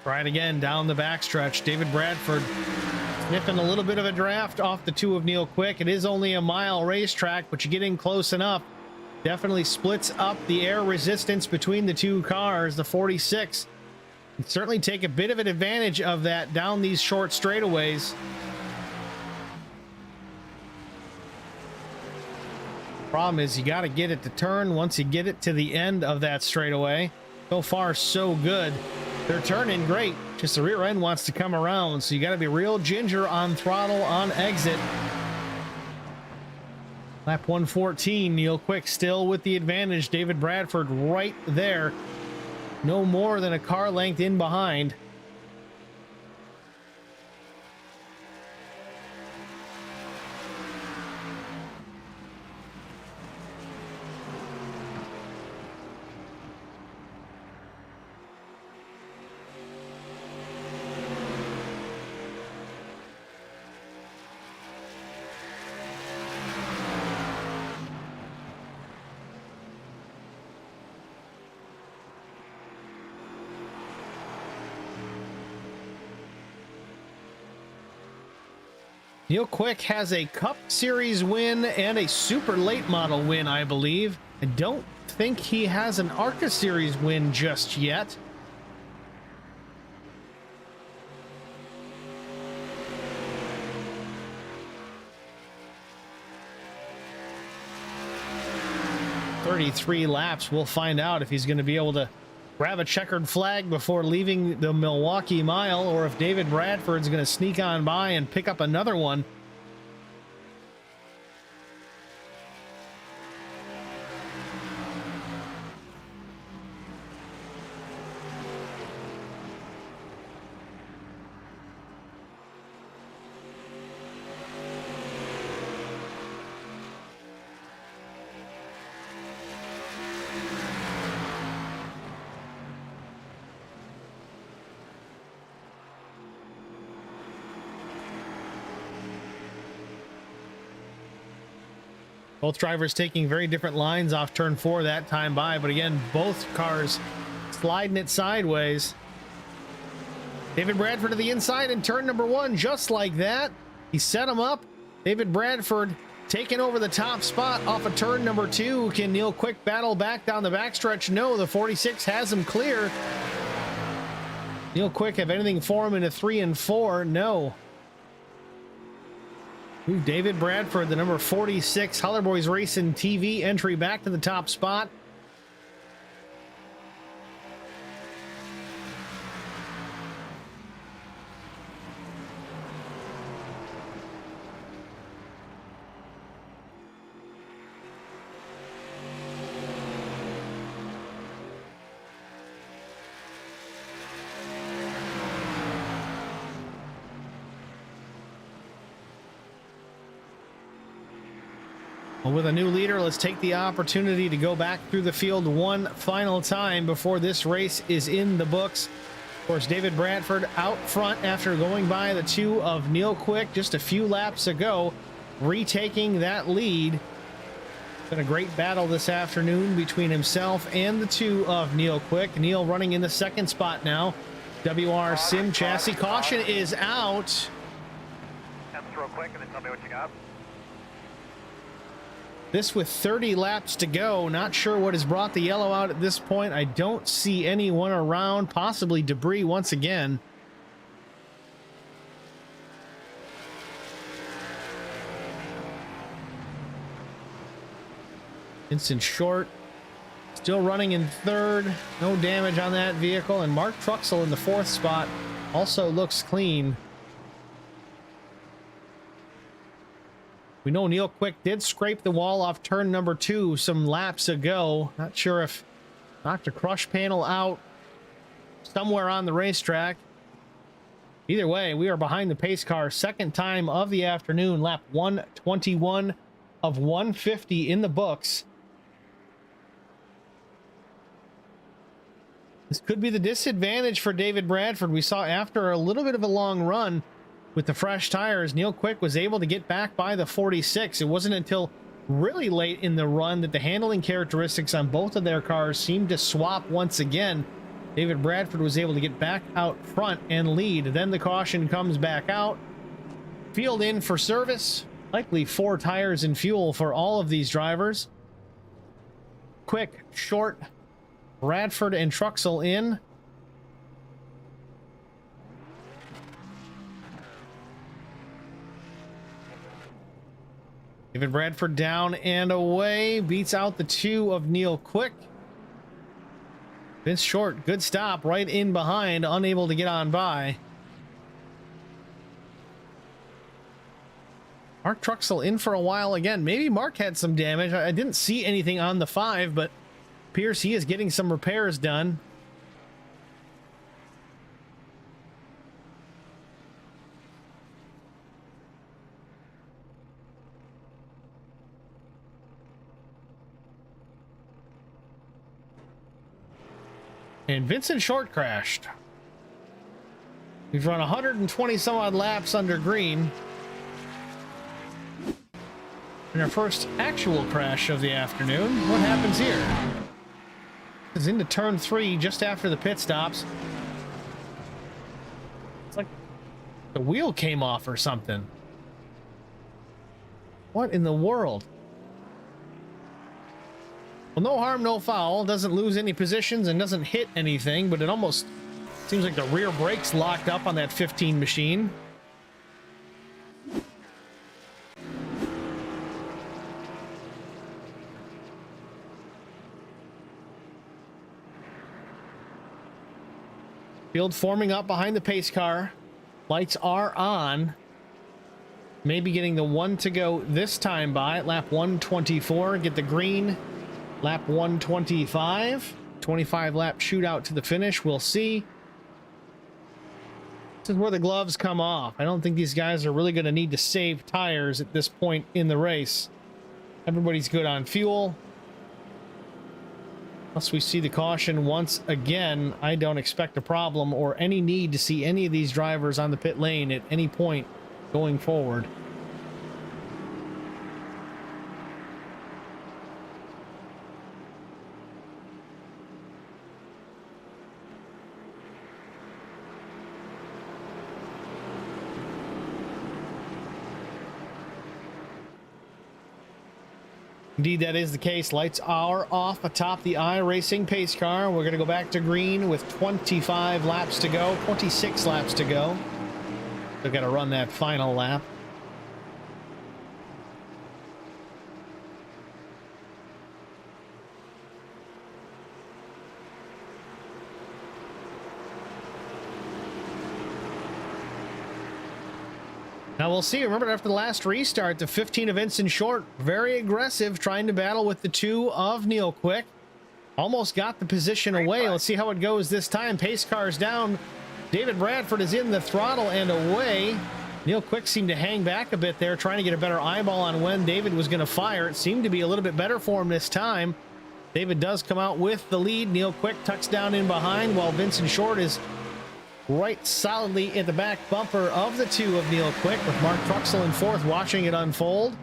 Try it again down the backstretch. David Bradford Sniffing a little bit of a draft off the two of Neil Quick. It is only a mile racetrack, but you get in close enough. Definitely splits up the air resistance between the two cars. The 46 can certainly take a bit of an advantage of that down these short straightaways. Problem is you got to get it to turn once you get it to the end of that straightaway. So far, so good. They're turning great. Just the rear end wants to come around, so you got to be real ginger on throttle on exit. Lap 114, Neil Quick still with the advantage. David Bradford right there. No more than a car length in behind. Neil Quick has a Cup Series win and a super late model win, I believe. I don't think he has an ARCA Series win just yet. "33 laps. We'll find out if he's going to be able to grab a checkered flag before leaving the Milwaukee mile, or if David Bradford's going to sneak on by and pick up another one. Both drivers taking very different lines off turn 4 that time by, but again, both cars sliding it sideways. David Bradford to the inside in turn number 1, just like that. He set him up. David Bradford taking over the top spot off of turn number 2. Can Neil Quick battle back down the backstretch? No, the 46 has him clear. Neil Quick have anything for him into 3 and 4? No. David Bradford, the number 46 Holler Boys Racing TV entry, back to the top spot. Well, with a new leader, let's take the opportunity to go back through the field one final time before this race is in the books. Of course, David Bradford out front after going by the two of Neil Quick just a few laps ago, retaking that lead. Been a great battle this afternoon between himself and the two of Neil Quick. Neil running in the second spot now. WR Sim chassis. Caution is out. Real quick and then tell me what you got. This with 30 laps to go. Not sure what has brought the yellow out at this point. I don't see anyone around. Possibly debris once again. Vincent short. Still running in third. No damage on that vehicle. And Mark Truxell in the fourth spot also looks clean. We know Neil Quick did scrape the wall off turn number 2 some laps ago. Not sure if knocked a crush panel out somewhere on the racetrack. Either way, we are behind the pace car. Second time of the afternoon. Lap 121 of 150 in the books. This could be the disadvantage for David Bradford. We saw after a little bit of a long run with the fresh tires, Neil Quick was able to get back by the 46. It wasn't until really late in the run that the handling characteristics on both of their cars seemed to swap once again. David Bradford was able to get back out front and lead. Then the caution comes back out. Field in for service. Likely 4 tires and fuel for all of these drivers. Quick, short, Bradford and Truxell in. David Bradford down and away. Beats out the 2 of Neil Quick. Vince Short, good stop, right in behind, unable to get on by. Mark Truxell in for a while again. Maybe Mark had some damage. I didn't see anything on the 5, but appears he is getting some repairs done. And Vincent Short crashed. We've run 120 some odd laps under green. And our first actual crash of the afternoon. What happens here? Is into turn 3 just after the pit stops. It's like the wheel came off or something. What in the world? Well, no harm, no foul. Doesn't lose any positions and doesn't hit anything, but it almost seems like the rear brakes locked up on that 15 machine. Field forming up behind the pace car. Lights are on. Maybe getting the 1 to go this time by lap 124. Get the green. Lap 125. 25 lap shootout to the finish. We'll see. This is where the gloves come off. I don't think these guys are really going to need to save tires at this point in the race. Everybody's good on fuel. Unless we see the caution once again, I don't expect a problem or any need to see any of these drivers on the pit lane at any point going forward. Indeed, that is the case. Lights are off atop the iRacing pace car. We're going to go back to green with 25 laps to go, 26 laps to go. They've got to run that final lap. Now we'll see. Remember, after the last restart, the 15 of Vincent Short, very aggressive, trying to battle with the 2 of Neil Quick. Almost got the position away. Let's see how it goes this time. Pace car's down. David Bradford is in the throttle and away. Neil Quick seemed to hang back a bit there, trying to get a better eyeball on when David was going to fire. It seemed to be a little bit better for him this time. David does come out with the lead. Neil Quick tucks down in behind, while Vincent Short is right solidly at the back bumper of the 2 of Neil Quick, with Mark Truxell in 4th watching it unfold.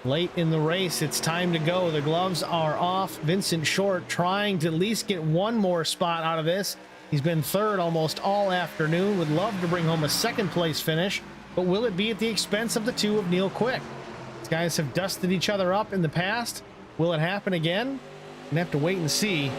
Late in the race, it's time to go. The gloves are off. Vincent Short trying to at least get one more spot out of this. He's been 3rd almost all afternoon. Would love to bring home a 2nd place finish, but will it be at the expense of the 2 of Neil Quick? These guys have dusted each other up in the past. Will it happen again? Gonna have to wait and see.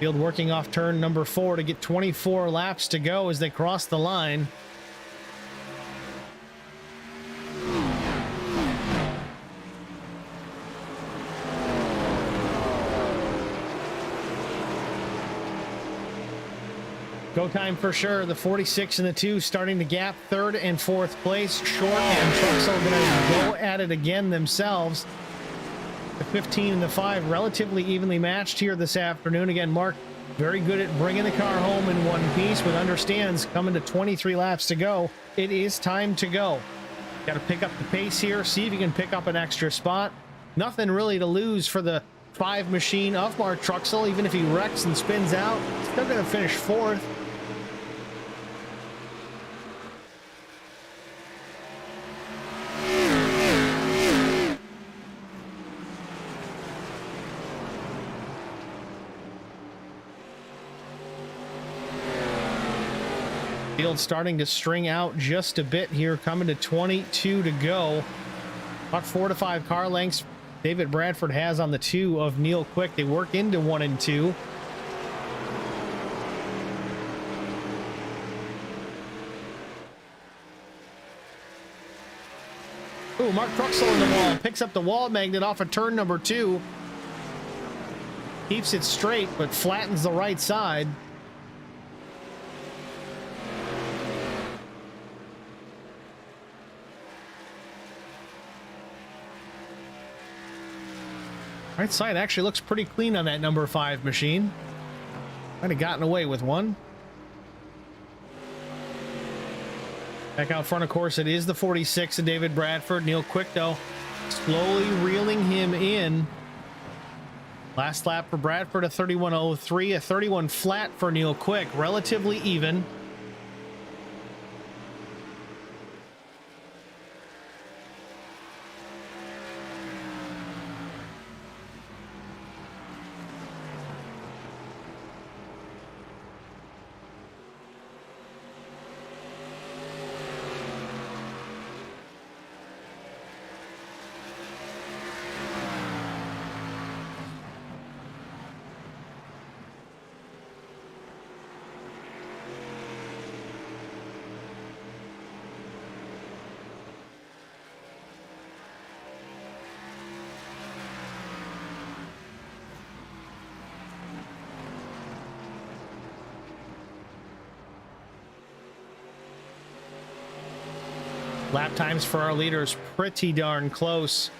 Field working off turn number 4 to get 24 laps to go as they cross the line. Go time for sure. The 46 and the 2 starting to gap 3rd and 4th place. Short and Truxell going to go at it again themselves. The 15 and the 5 relatively evenly matched here this afternoon. Again, Mark very good at bringing the car home in one piece, but understands coming to 23 laps to go. It is time to go. Got to pick up the pace here, see if you can pick up an extra spot. Nothing really to lose for the 5 machine of Mark Truxell. Even if he wrecks and spins out, still going to finish 4th. Field starting to string out just a bit here, coming to 22 to go. About 4 to 5 car lengths David Bradford has on the 2 of Neil Quick. They work into 1 and 2. Ooh, Mark Truxell in the wall. Picks up the wall magnet off of turn number 2. Keeps it straight, but flattens the right side. Right side actually looks pretty clean on that number 5 machine. Might have gotten away with one. Back out front, of course, it is the 46 of David Bradford. Neil Quick, though, slowly reeling him in. Last lap for Bradford, a 31.03, a 31 flat for Neil Quick, relatively even. Lap times for our leaders pretty darn close.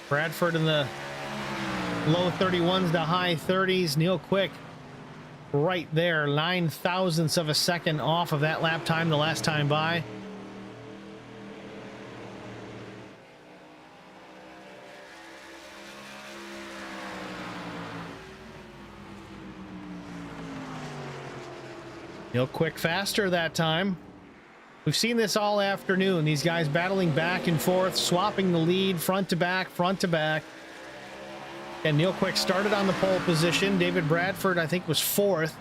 Bradford in the low 31s to high 30s. Neil Quick right there, 9 thousandths of a second off of that lap time the last time by. Neil Quick faster that time. We've seen this all afternoon. These guys battling back and forth, swapping the lead, front to back, front to back. And Neil Quick started on the pole position. David Bradford, I think, was 4th.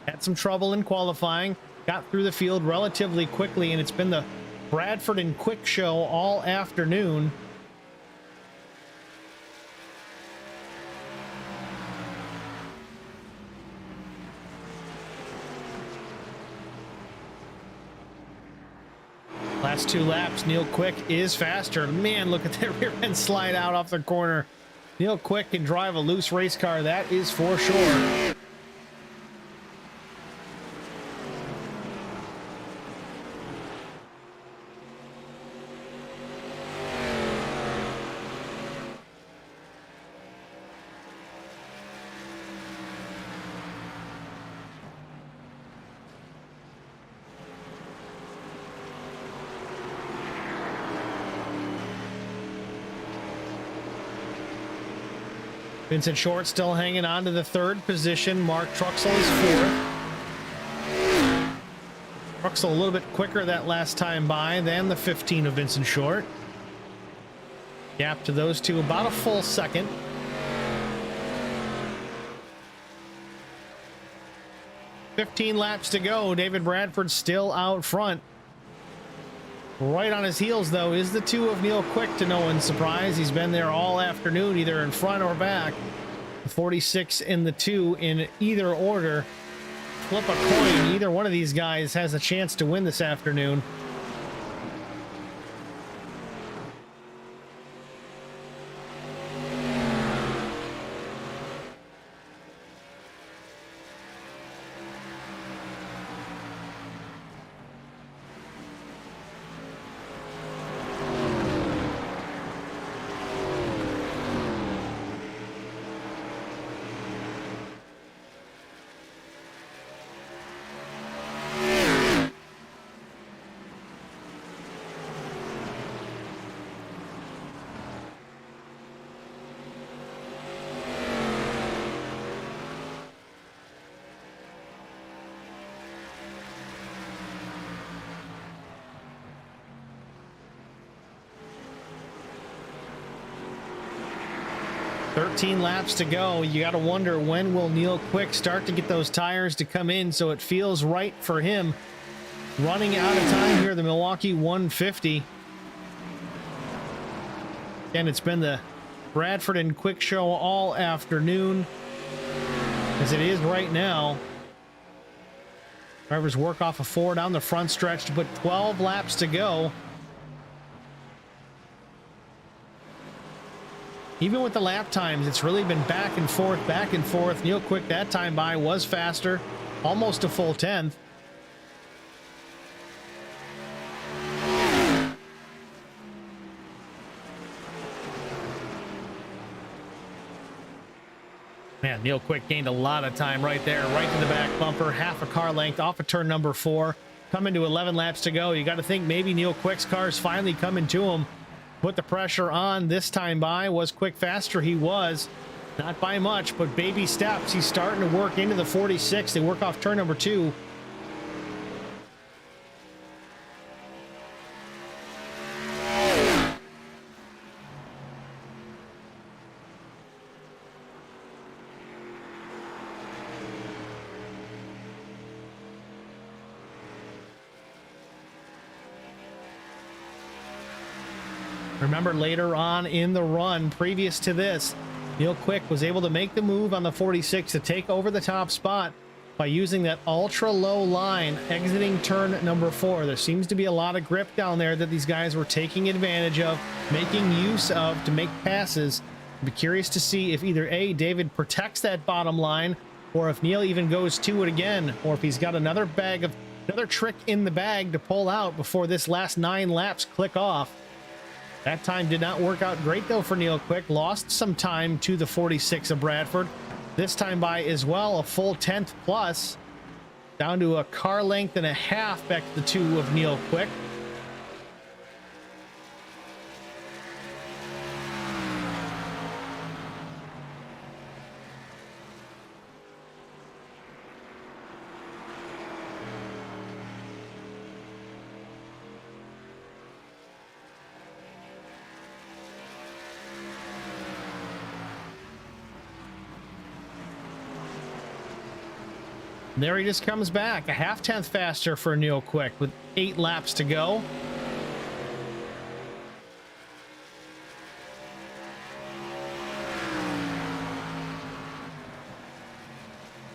Had some trouble in qualifying. Got through the field relatively quickly, and it's been the Bradford and Quick show all afternoon. Last 2 laps, Neil Quick is faster. Man, look at that rear end slide out off the corner. Neil Quick can drive a loose race car, that is for sure. Vincent Short still hanging on to the 3rd position. Mark Truxell is 4th. Truxell a little bit quicker that last time by than the 15 of Vincent Short. Gap to those two about a full second. "15 laps to go. David Bradford still out front. Right on his heels, though, is the 2 of Neil Quick, to no one's surprise. He's been there all afternoon, either in front or back. The 46 and the 2 in either order. Flip a coin. Either one of these guys has a chance to win this afternoon. "13 laps to go. You got to wonder, when will Neil Quick start to get those tires to come in so it feels right for him running out of time here, the Milwaukee 150. And it's been the Bradford and Quick show all afternoon, as it is right now. Drivers work off a 4 down the front stretch to put 12 laps to go. Even with the lap times, it's really been back and forth, back and forth. Neil Quick that time by was faster, almost a full 10th. Man, Neil Quick gained a lot of time right there, right to the back bumper, half a car length off of turn number 4. Coming to 11 laps to go. You got to think maybe Neil Quick's car's finally coming to him. Put the pressure on this time by. Was Quick faster? He was. Not by much, but baby steps. He's starting to work into the 46. They work off turn number 2. Remember, later on in the run, previous to this, Neil Quick was able to make the move on the 46 to take over the top spot by using that ultra low line exiting turn number 4. There seems to be a lot of grip down there that these guys were taking advantage of, making use of to make passes. I'd be curious to see if either A, David protects that bottom line, or if Neil even goes to it again, or if he's got another trick in the bag to pull out before this last 9 laps click off. That time did not work out great, though, for Neil Quick. Lost some time to the 46 of Bradford. This time by as well, a full 10th plus. Down to a car length and a half back to the 2 of Neil Quick. There he just comes back, a half 10th faster for Neil Quick with 8 laps to go.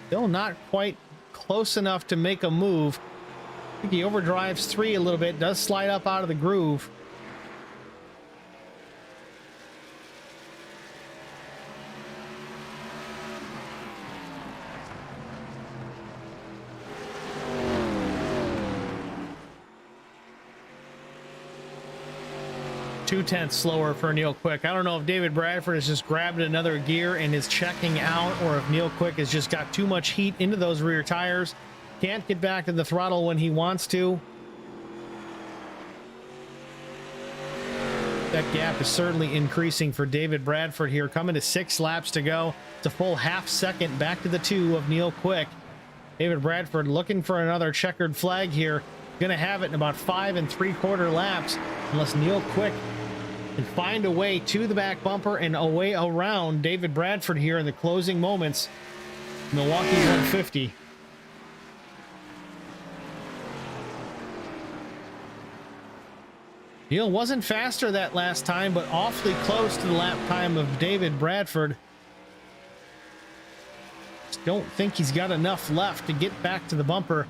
Still not quite close enough to make a move. I think he overdrives 3 a little bit, does slide up out of the groove. Two-tenths slower for Neil Quick. I don't know if David Bradford has just grabbed another gear and is checking out, or if Neil Quick has just got too much heat into those rear tires. Can't get back to the throttle when he wants to. That gap is certainly increasing for David Bradford here. Coming to 6 laps to go. It's a full half second back to the 2 of Neil Quick. David Bradford looking for another checkered flag here. Gonna have it in about 5 3/4 laps, unless Neil Quick can find a way to the back bumper and a way around David Bradford here in the closing moments. Milwaukee 150. Neil wasn't faster that last time, but awfully close to the lap time of David Bradford. Just don't think he's got enough left to get back to the bumper.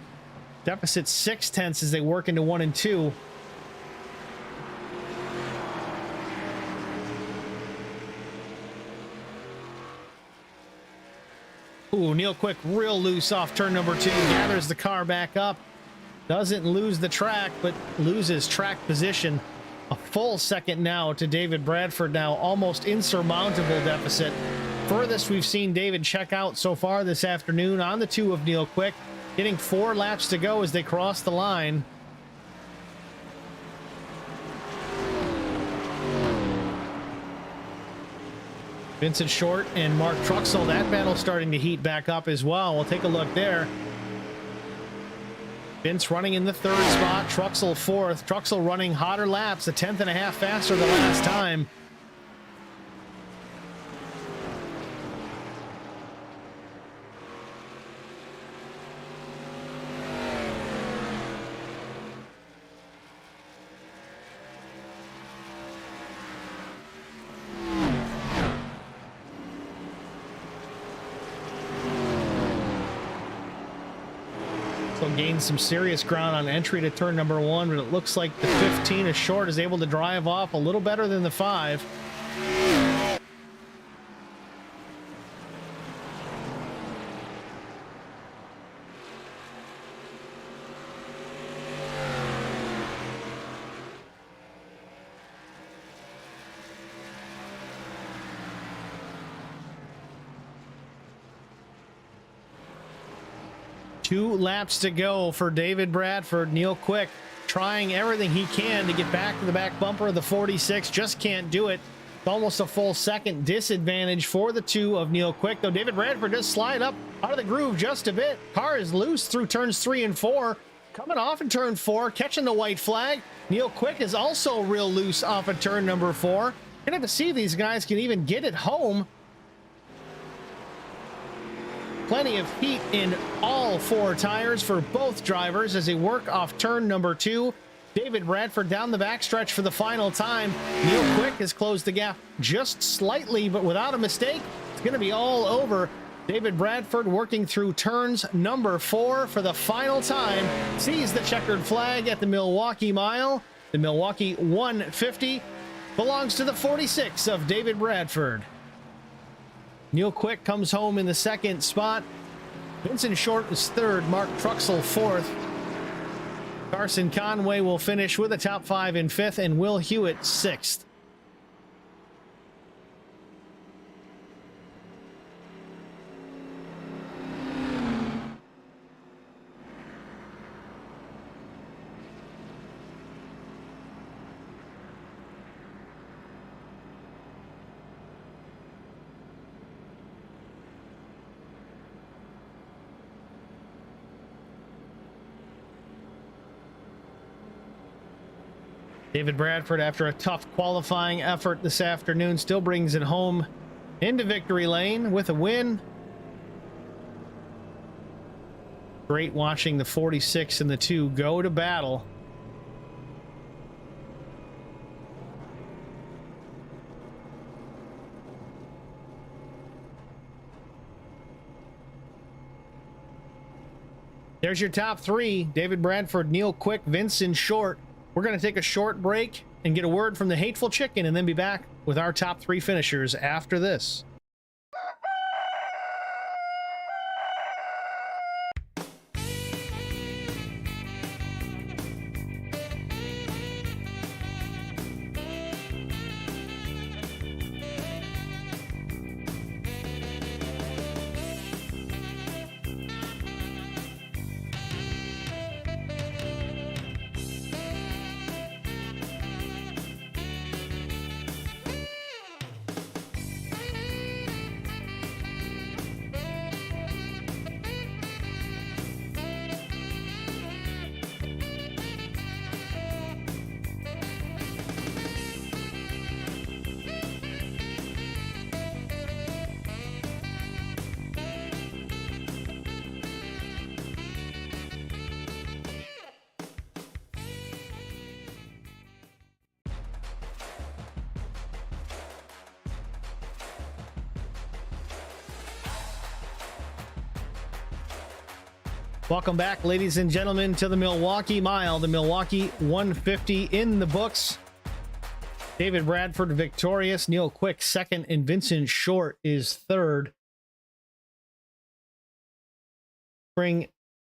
Deficit 6/10 as they work into 1 and 2. Ooh, Neil Quick real loose off turn number 2. Gathers the car back up. Doesn't lose the track, but loses track position. A full second now to David Bradford now. Almost insurmountable deficit. Furthest we've seen David check out so far this afternoon on the 2 of Neil Quick. Getting 4 laps to go as they cross the line. Vincent Short and Mark Truxell, that battle starting to heat back up as well. We'll take a look there. Vince running in the 3rd spot, Truxell 4th. Truxell running hotter laps, a 10th and a half faster the last time. will gain some serious ground on entry to turn number 1, but it looks like the 15 is short, is able to drive off a little better than the 5. Two laps to go for David Bradford. Neil Quick trying everything he can to get back to the back bumper of the 46. Just can't do it. It's almost a full second disadvantage for the 2 of Neil Quick, though David Bradford does slide up out of the groove just a bit. Car is loose through turns 3 and 4. Coming off in turn 4, catching the white flag. Neil Quick is also real loose off of turn number 4. Gonna have to see if these guys can even get it home. Plenty of heat in all 4 tires for both drivers as they work off turn number 2. David Bradford down the backstretch for the final time. Neil Quick has closed the gap just slightly, but without a mistake. It's going to be all over. David Bradford working through turns number 4 for the final time. Sees the checkered flag at the Milwaukee mile. The Milwaukee 150 belongs to the 46 of David Bradford. Neil Quick comes home in the 2nd spot. Vincent Short is 3rd. Mark Truxell 4th. Carson Conway will finish with a top 5 in 5th, and Will Hewitt 6th. David Bradford, after a tough qualifying effort this afternoon, still brings it home into victory lane with a win. Great watching the 46 and the 2 go to battle. There's your top 3. David Bradford, Neil Quick, Vincent Short. We're going to take a short break and get a word from the Hateful Chicken and then be back with our top 3 finishers after this. Welcome back, ladies and gentlemen, to the Milwaukee Mile, the Milwaukee 150 in the books. David Bradford victorious, Neil Quick 2nd, and Vincent Short is 3rd. Bring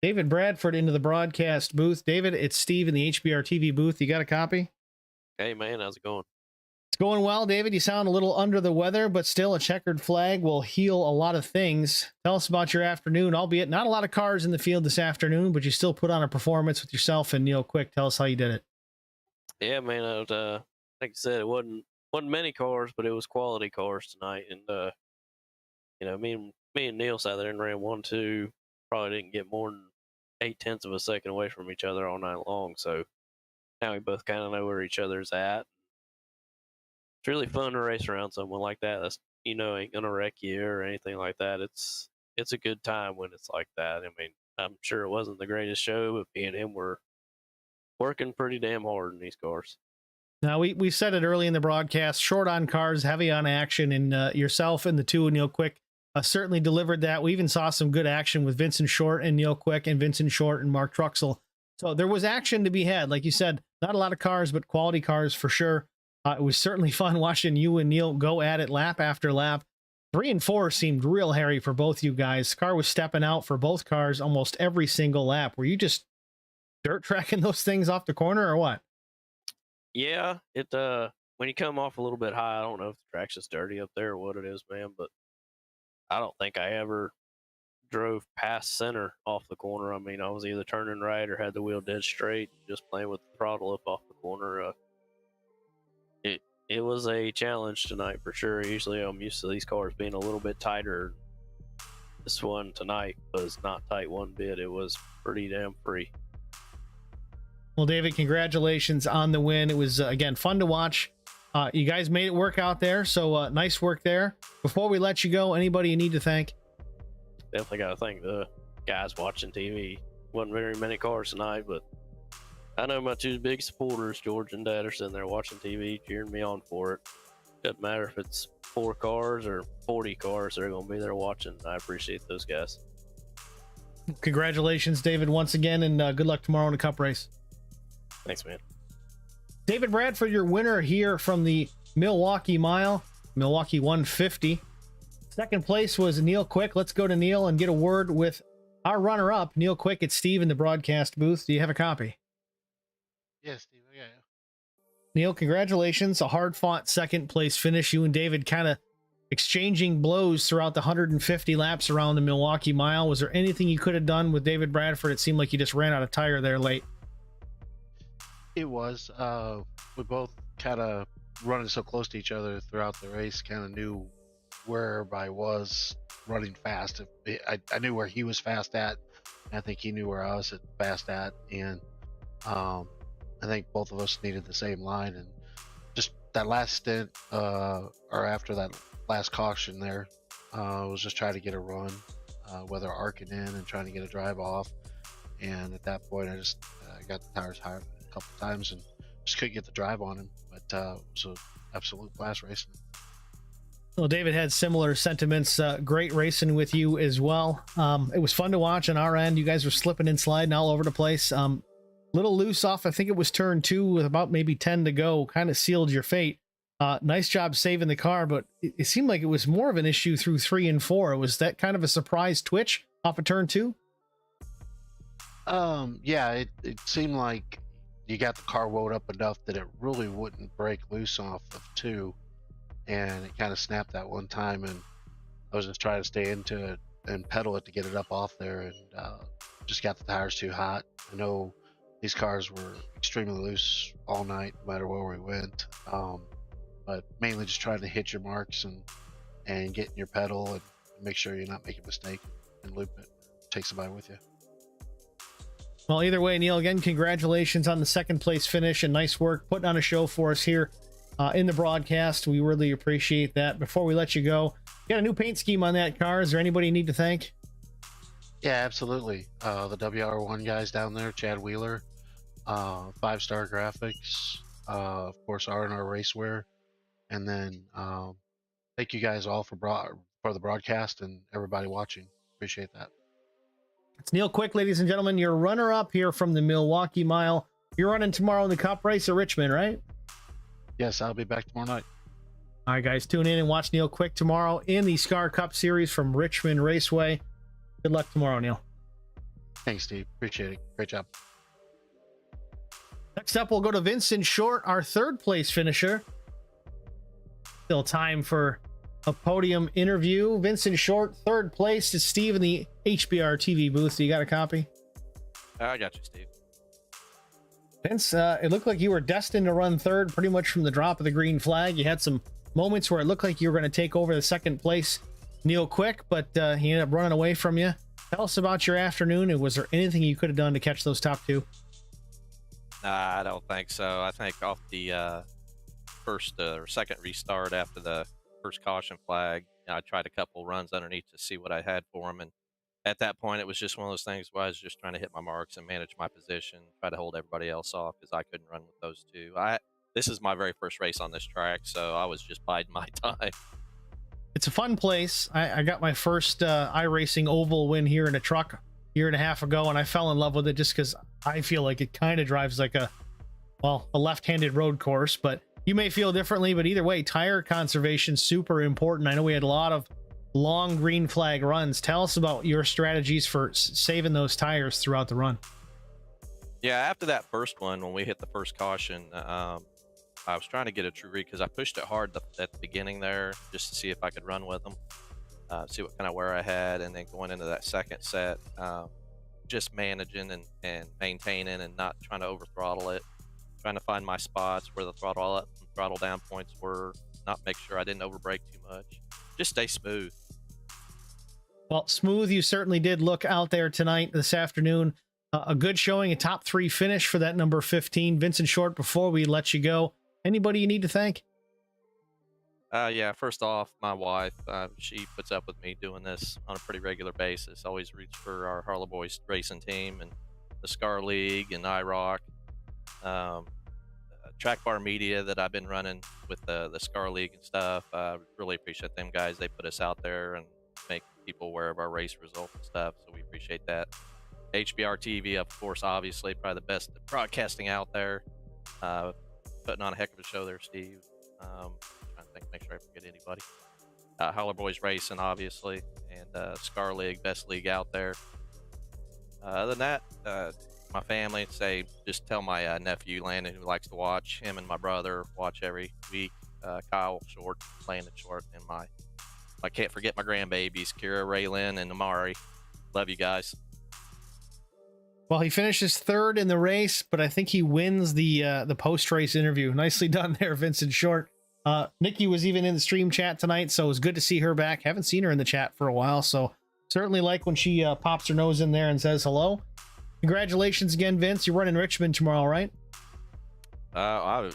David Bradford into the broadcast booth. David, it's Steve in the HBR TV booth. You got a copy? Hey, man, how's it going? It's going well, David. You sound a little under the weather, but still a checkered flag will heal a lot of things. Tell us about your afternoon, albeit not a lot of cars in the field this afternoon, but you still put on a performance with yourself and Neil Quick. Tell us how you did it. Yeah, man, I was, like I said, it wasn't many cars, but it was quality cars tonight. And, you know, me and Neil sat there and ran 1-2. Probably didn't get more than 0.8 of a second away from each other all night long. So now we both kind of know where each other's at. It's really fun to race around someone like that. That's, you know, ain't gonna wreck you or anything like that. It's a good time when it's like that. I mean, I'm sure it wasn't the greatest show, but me and him were working pretty damn hard in these cars. Now, we said it early in the broadcast, short on cars, heavy on action, and yourself and the 2, Neil Quick, certainly delivered that. We even saw some good action with Vincent Short and Neil Quick, and Vincent Short and Mark Truxell. So there was action to be had. Like you said, not a lot of cars, but quality cars for sure. It was certainly fun watching you and Neil go at it lap after lap. 3 and 4 seemed real hairy for both you guys. Car was stepping out for both cars almost every single lap. Were you just dirt tracking those things off the corner or what? Yeah, it when you come off a little bit high, I don't know if the track's just dirty up there or what it is, man, but I don't think I ever drove past center off the corner. I mean, I was either turning right or had the wheel dead straight, just playing with the throttle up off the corner. It was a challenge tonight for sure. Usually I'm used to these cars being a little bit tighter. This one tonight was not tight one bit. It was pretty damn free. Well, David, congratulations on the win. It was, again, fun to watch. You guys made it work out there, so nice work there. Before we let you go, anybody you need to thank? Definitely got to thank the guys watching TV. Wasn't very many cars tonight, but I know my two big supporters, George and Dad, are sitting there watching TV, cheering me on for it. Doesn't matter if it's 4 cars or 40 cars, they're going to be there watching. I appreciate those guys. Congratulations, David, once again, and good luck tomorrow in the Cup race. Thanks, man. David Bradford, your winner here from the Milwaukee Mile, Milwaukee 150. Second place was Neil Quick. Let's go to Neil and get a word with our runner-up, Neil Quick. It's Steve in the broadcast booth. Do you have a copy? Yes, Steve. Yeah. Neil, congratulations. A hard-fought second place finish. You and David kind of exchanging blows throughout the 150 laps around the Milwaukee Mile. Was there anything you could have done with David Bradford? It seemed like you just ran out of tire there late. It was. We both kind of running so close to each other throughout the race, kind of knew where everybody was running fast. I knew where he was fast at. I think he knew where I was fast at. And I think both of us needed the same line. And just that last stint, or after that last caution there, was just trying to get a run, whether arcing in and trying to get a drive off. And at that point, I just got the tires higher a couple times and just couldn't get the drive on him. But it was an absolute blast racing. Well, David had similar sentiments. Great racing with you as well. It was fun to watch on our end. You guys were slipping and sliding all over the place. Little loose off, I think it was turn 2 with about maybe 10 to go, kind of sealed your fate. Nice job saving the car, but it seemed like it was more of an issue through 3 and 4. Was that kind of a surprise twitch off of turn 2? Yeah, it seemed like you got the car wound up enough that it really wouldn't break loose off of 2. And it kind of snapped that one time, and I was just trying to stay into it and pedal it to get it up off there, and just got the tires too hot. I know these cars were extremely loose all night, no matter where we went, but mainly just trying to hit your marks and get in your pedal and make sure you're not making a mistake and loop it. Take somebody with you. Well, either way, Neil, again, congratulations on the second place finish and nice work putting on a show for us here in the broadcast. We really appreciate that. Before we let you go, you got a new paint scheme on that car. Is there anybody you need to thank? Yeah, absolutely. The WR1 guys down there, Chad Wheeler, 5-Star Graphics, of course, R&R Racewear, and then thank you guys all for the broadcast and everybody watching. Appreciate that. It's Neil Quick, ladies and gentlemen, your runner-up here from the Milwaukee Mile. You're running tomorrow in the Cup race at Richmond, right? Yes, I'll be back tomorrow night. All right, guys, tune in and watch Neil Quick tomorrow in the Scar Cup Series from Richmond Raceway. Good luck tomorrow, Neil. Thanks, Steve. Appreciate it. Great job. Next up, we'll go to Vincent Short, our third place finisher. Still time for a podium interview. Vincent Short, third place, to Steve in the HBR TV booth. So you got a copy? I got you, Steve. Vince, it looked like you were destined to run third pretty much from the drop of the green flag. You had some moments where it looked like you were going to take over the second place Neil Quick, but he ended up running away from you. Tell us about your afternoon, and was there anything you could have done to catch those top 2? I don't think so. I think off the first or second restart after the first caution flag, I tried a couple runs underneath to see what I had for him, and at that point, it was just one of those things where I was just trying to hit my marks and manage my position, try to hold everybody else off because I couldn't run with those two. This is my very first race on this track, so I was just biding my time. It's a fun place. I got my first iRacing oval win here in a truck a year and a half ago, and I fell in love with it just because I feel like it kind of drives like a left-handed road course, but you may feel differently. But either way, tire conservation super important. I know we had a lot of long green flag runs. Tell us about your strategies for saving those tires throughout the run. Yeah, after that first one, when we hit the first caution, I was trying to get a true read because I pushed it hard at the beginning there just to see if I could run with them, see what kind of wear I had, and then going into that second set, just managing and maintaining and not trying to over throttle it, trying to find my spots where the throttle up and throttle down points were, not make sure I didn't overbrake too much, just stay smooth. Well, smooth you certainly did look out there tonight, this afternoon. A good showing, a top 3 finish for that number 15. Vincent Short, before we let you go, anybody you need to thank? Yeah, first off, my wife, she puts up with me doing this on a pretty regular basis. Always roots for our Harley Boys racing team and the SCAR League and IROC. Track Bar Media that I've been running with the SCAR League and stuff. Really appreciate them guys. They put us out there and make people aware of our race results and stuff, so we appreciate that. HBR TV, of course, obviously, probably the best at broadcasting out there. Putting on a heck of a show there, Steve. Trying to think, make sure I forget anybody. Howler Boys Racing, obviously, and SCAR League, best league out there. Other than that, my family, just tell my nephew Landon, who likes to watch, him and my brother watch every week. Kyle Short, Landon Short, and I can't forget my grandbabies, Kira, Raylyn, and Amari. Love you guys. Well, he finishes 3rd in the race, but I think he wins the post-race interview. Nicely done there, Vincent Short. Nikki was even in the stream chat tonight, so it was good to see her back. Haven't seen her in the chat for a while, so certainly like when she pops her nose in there and says hello. Congratulations again, Vince. You're running Richmond tomorrow, right?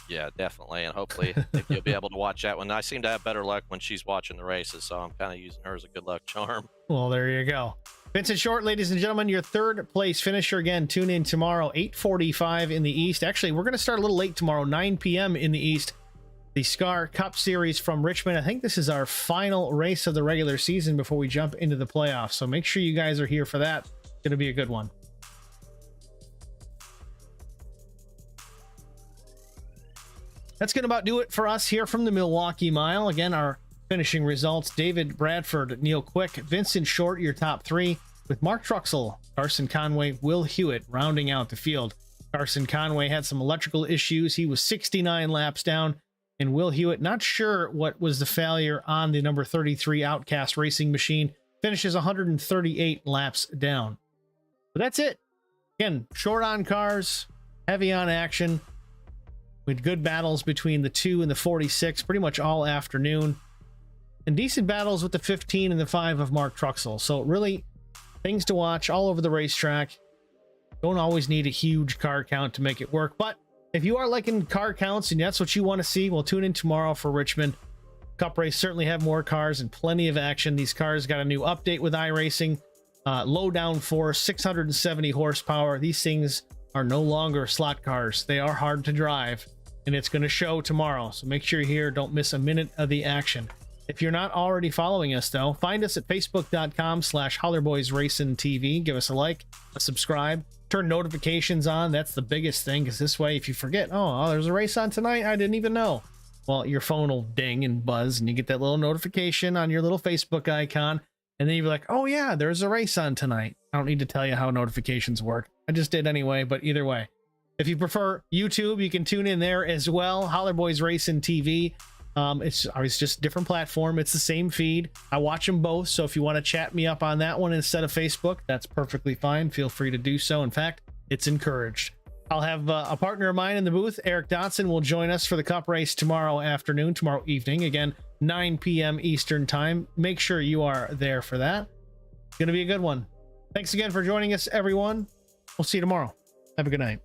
Yeah, definitely, and hopefully you'll be able to watch that one. I seem to have better luck when she's watching the races, so I'm kind of using her as a good luck charm. Well, there you go. Vincent Short, ladies and gentlemen, your 3rd place finisher. Again, tune in tomorrow, 8:45 in the East. Actually, we're going to start a little late tomorrow, 9 p.m. in the East. The SCAR Cup Series from Richmond. I think this is our final race of the regular season before we jump into the playoffs. So make sure you guys are here for that. It's going to be a good one. That's going to about do it for us here from the Milwaukee Mile. Again, our finishing results: David Bradford, Neil Quick, Vincent Short, your top 3, with Mark Truxell, Carson Conway, Will Hewitt rounding out the field. Carson Conway had some electrical issues. He was 69 laps down, and Will Hewitt, not sure what was the failure on the number 33 Outcast racing machine, finishes 138 laps down. But that's it. Again, short on cars, heavy on action. We had good battles between the 2 and the 46 pretty much all afternoon, and decent battles with the 15 and the 5 of Mark Truxell. So really things to watch all over the racetrack. Don't always need a huge car count to make it work, but if you are liking car counts and that's what you want to see, well, tune in tomorrow for Richmond. Cup race certainly have more cars and plenty of action. These cars got a new update with iRacing. Low downforce, 670 horsepower. These things are no longer slot cars. They are hard to drive, and it's going to show tomorrow. So make sure you're here. Don't miss a minute of the action. If you're not already following us, though, find us at facebook.com/HollerBoysRacingTV. Give us a like, a subscribe, turn notifications on. That's the biggest thing, because this way, if you forget, oh, there's a race on tonight, I didn't even know. Well, your phone will ding and buzz, and you get that little notification on your little Facebook icon, and then you'll be like, oh yeah, there's a race on tonight. I don't need to tell you how notifications work. I just did anyway, but either way. If you prefer YouTube, you can tune in there as well. Holler Boys Racing TV. It's just a different platform. It's the same feed. I watch them both, so if you want to chat me up on that one instead of Facebook, that's perfectly fine. Feel free to do so. In fact, it's encouraged. I'll have a partner of mine in the booth, Eric Dotson, will join us for the Cup race tomorrow evening. Again, 9 p.m. Eastern time. Make sure you are there for that. It's going to be a good one. Thanks again for joining us, everyone. We'll see you tomorrow. Have a good night.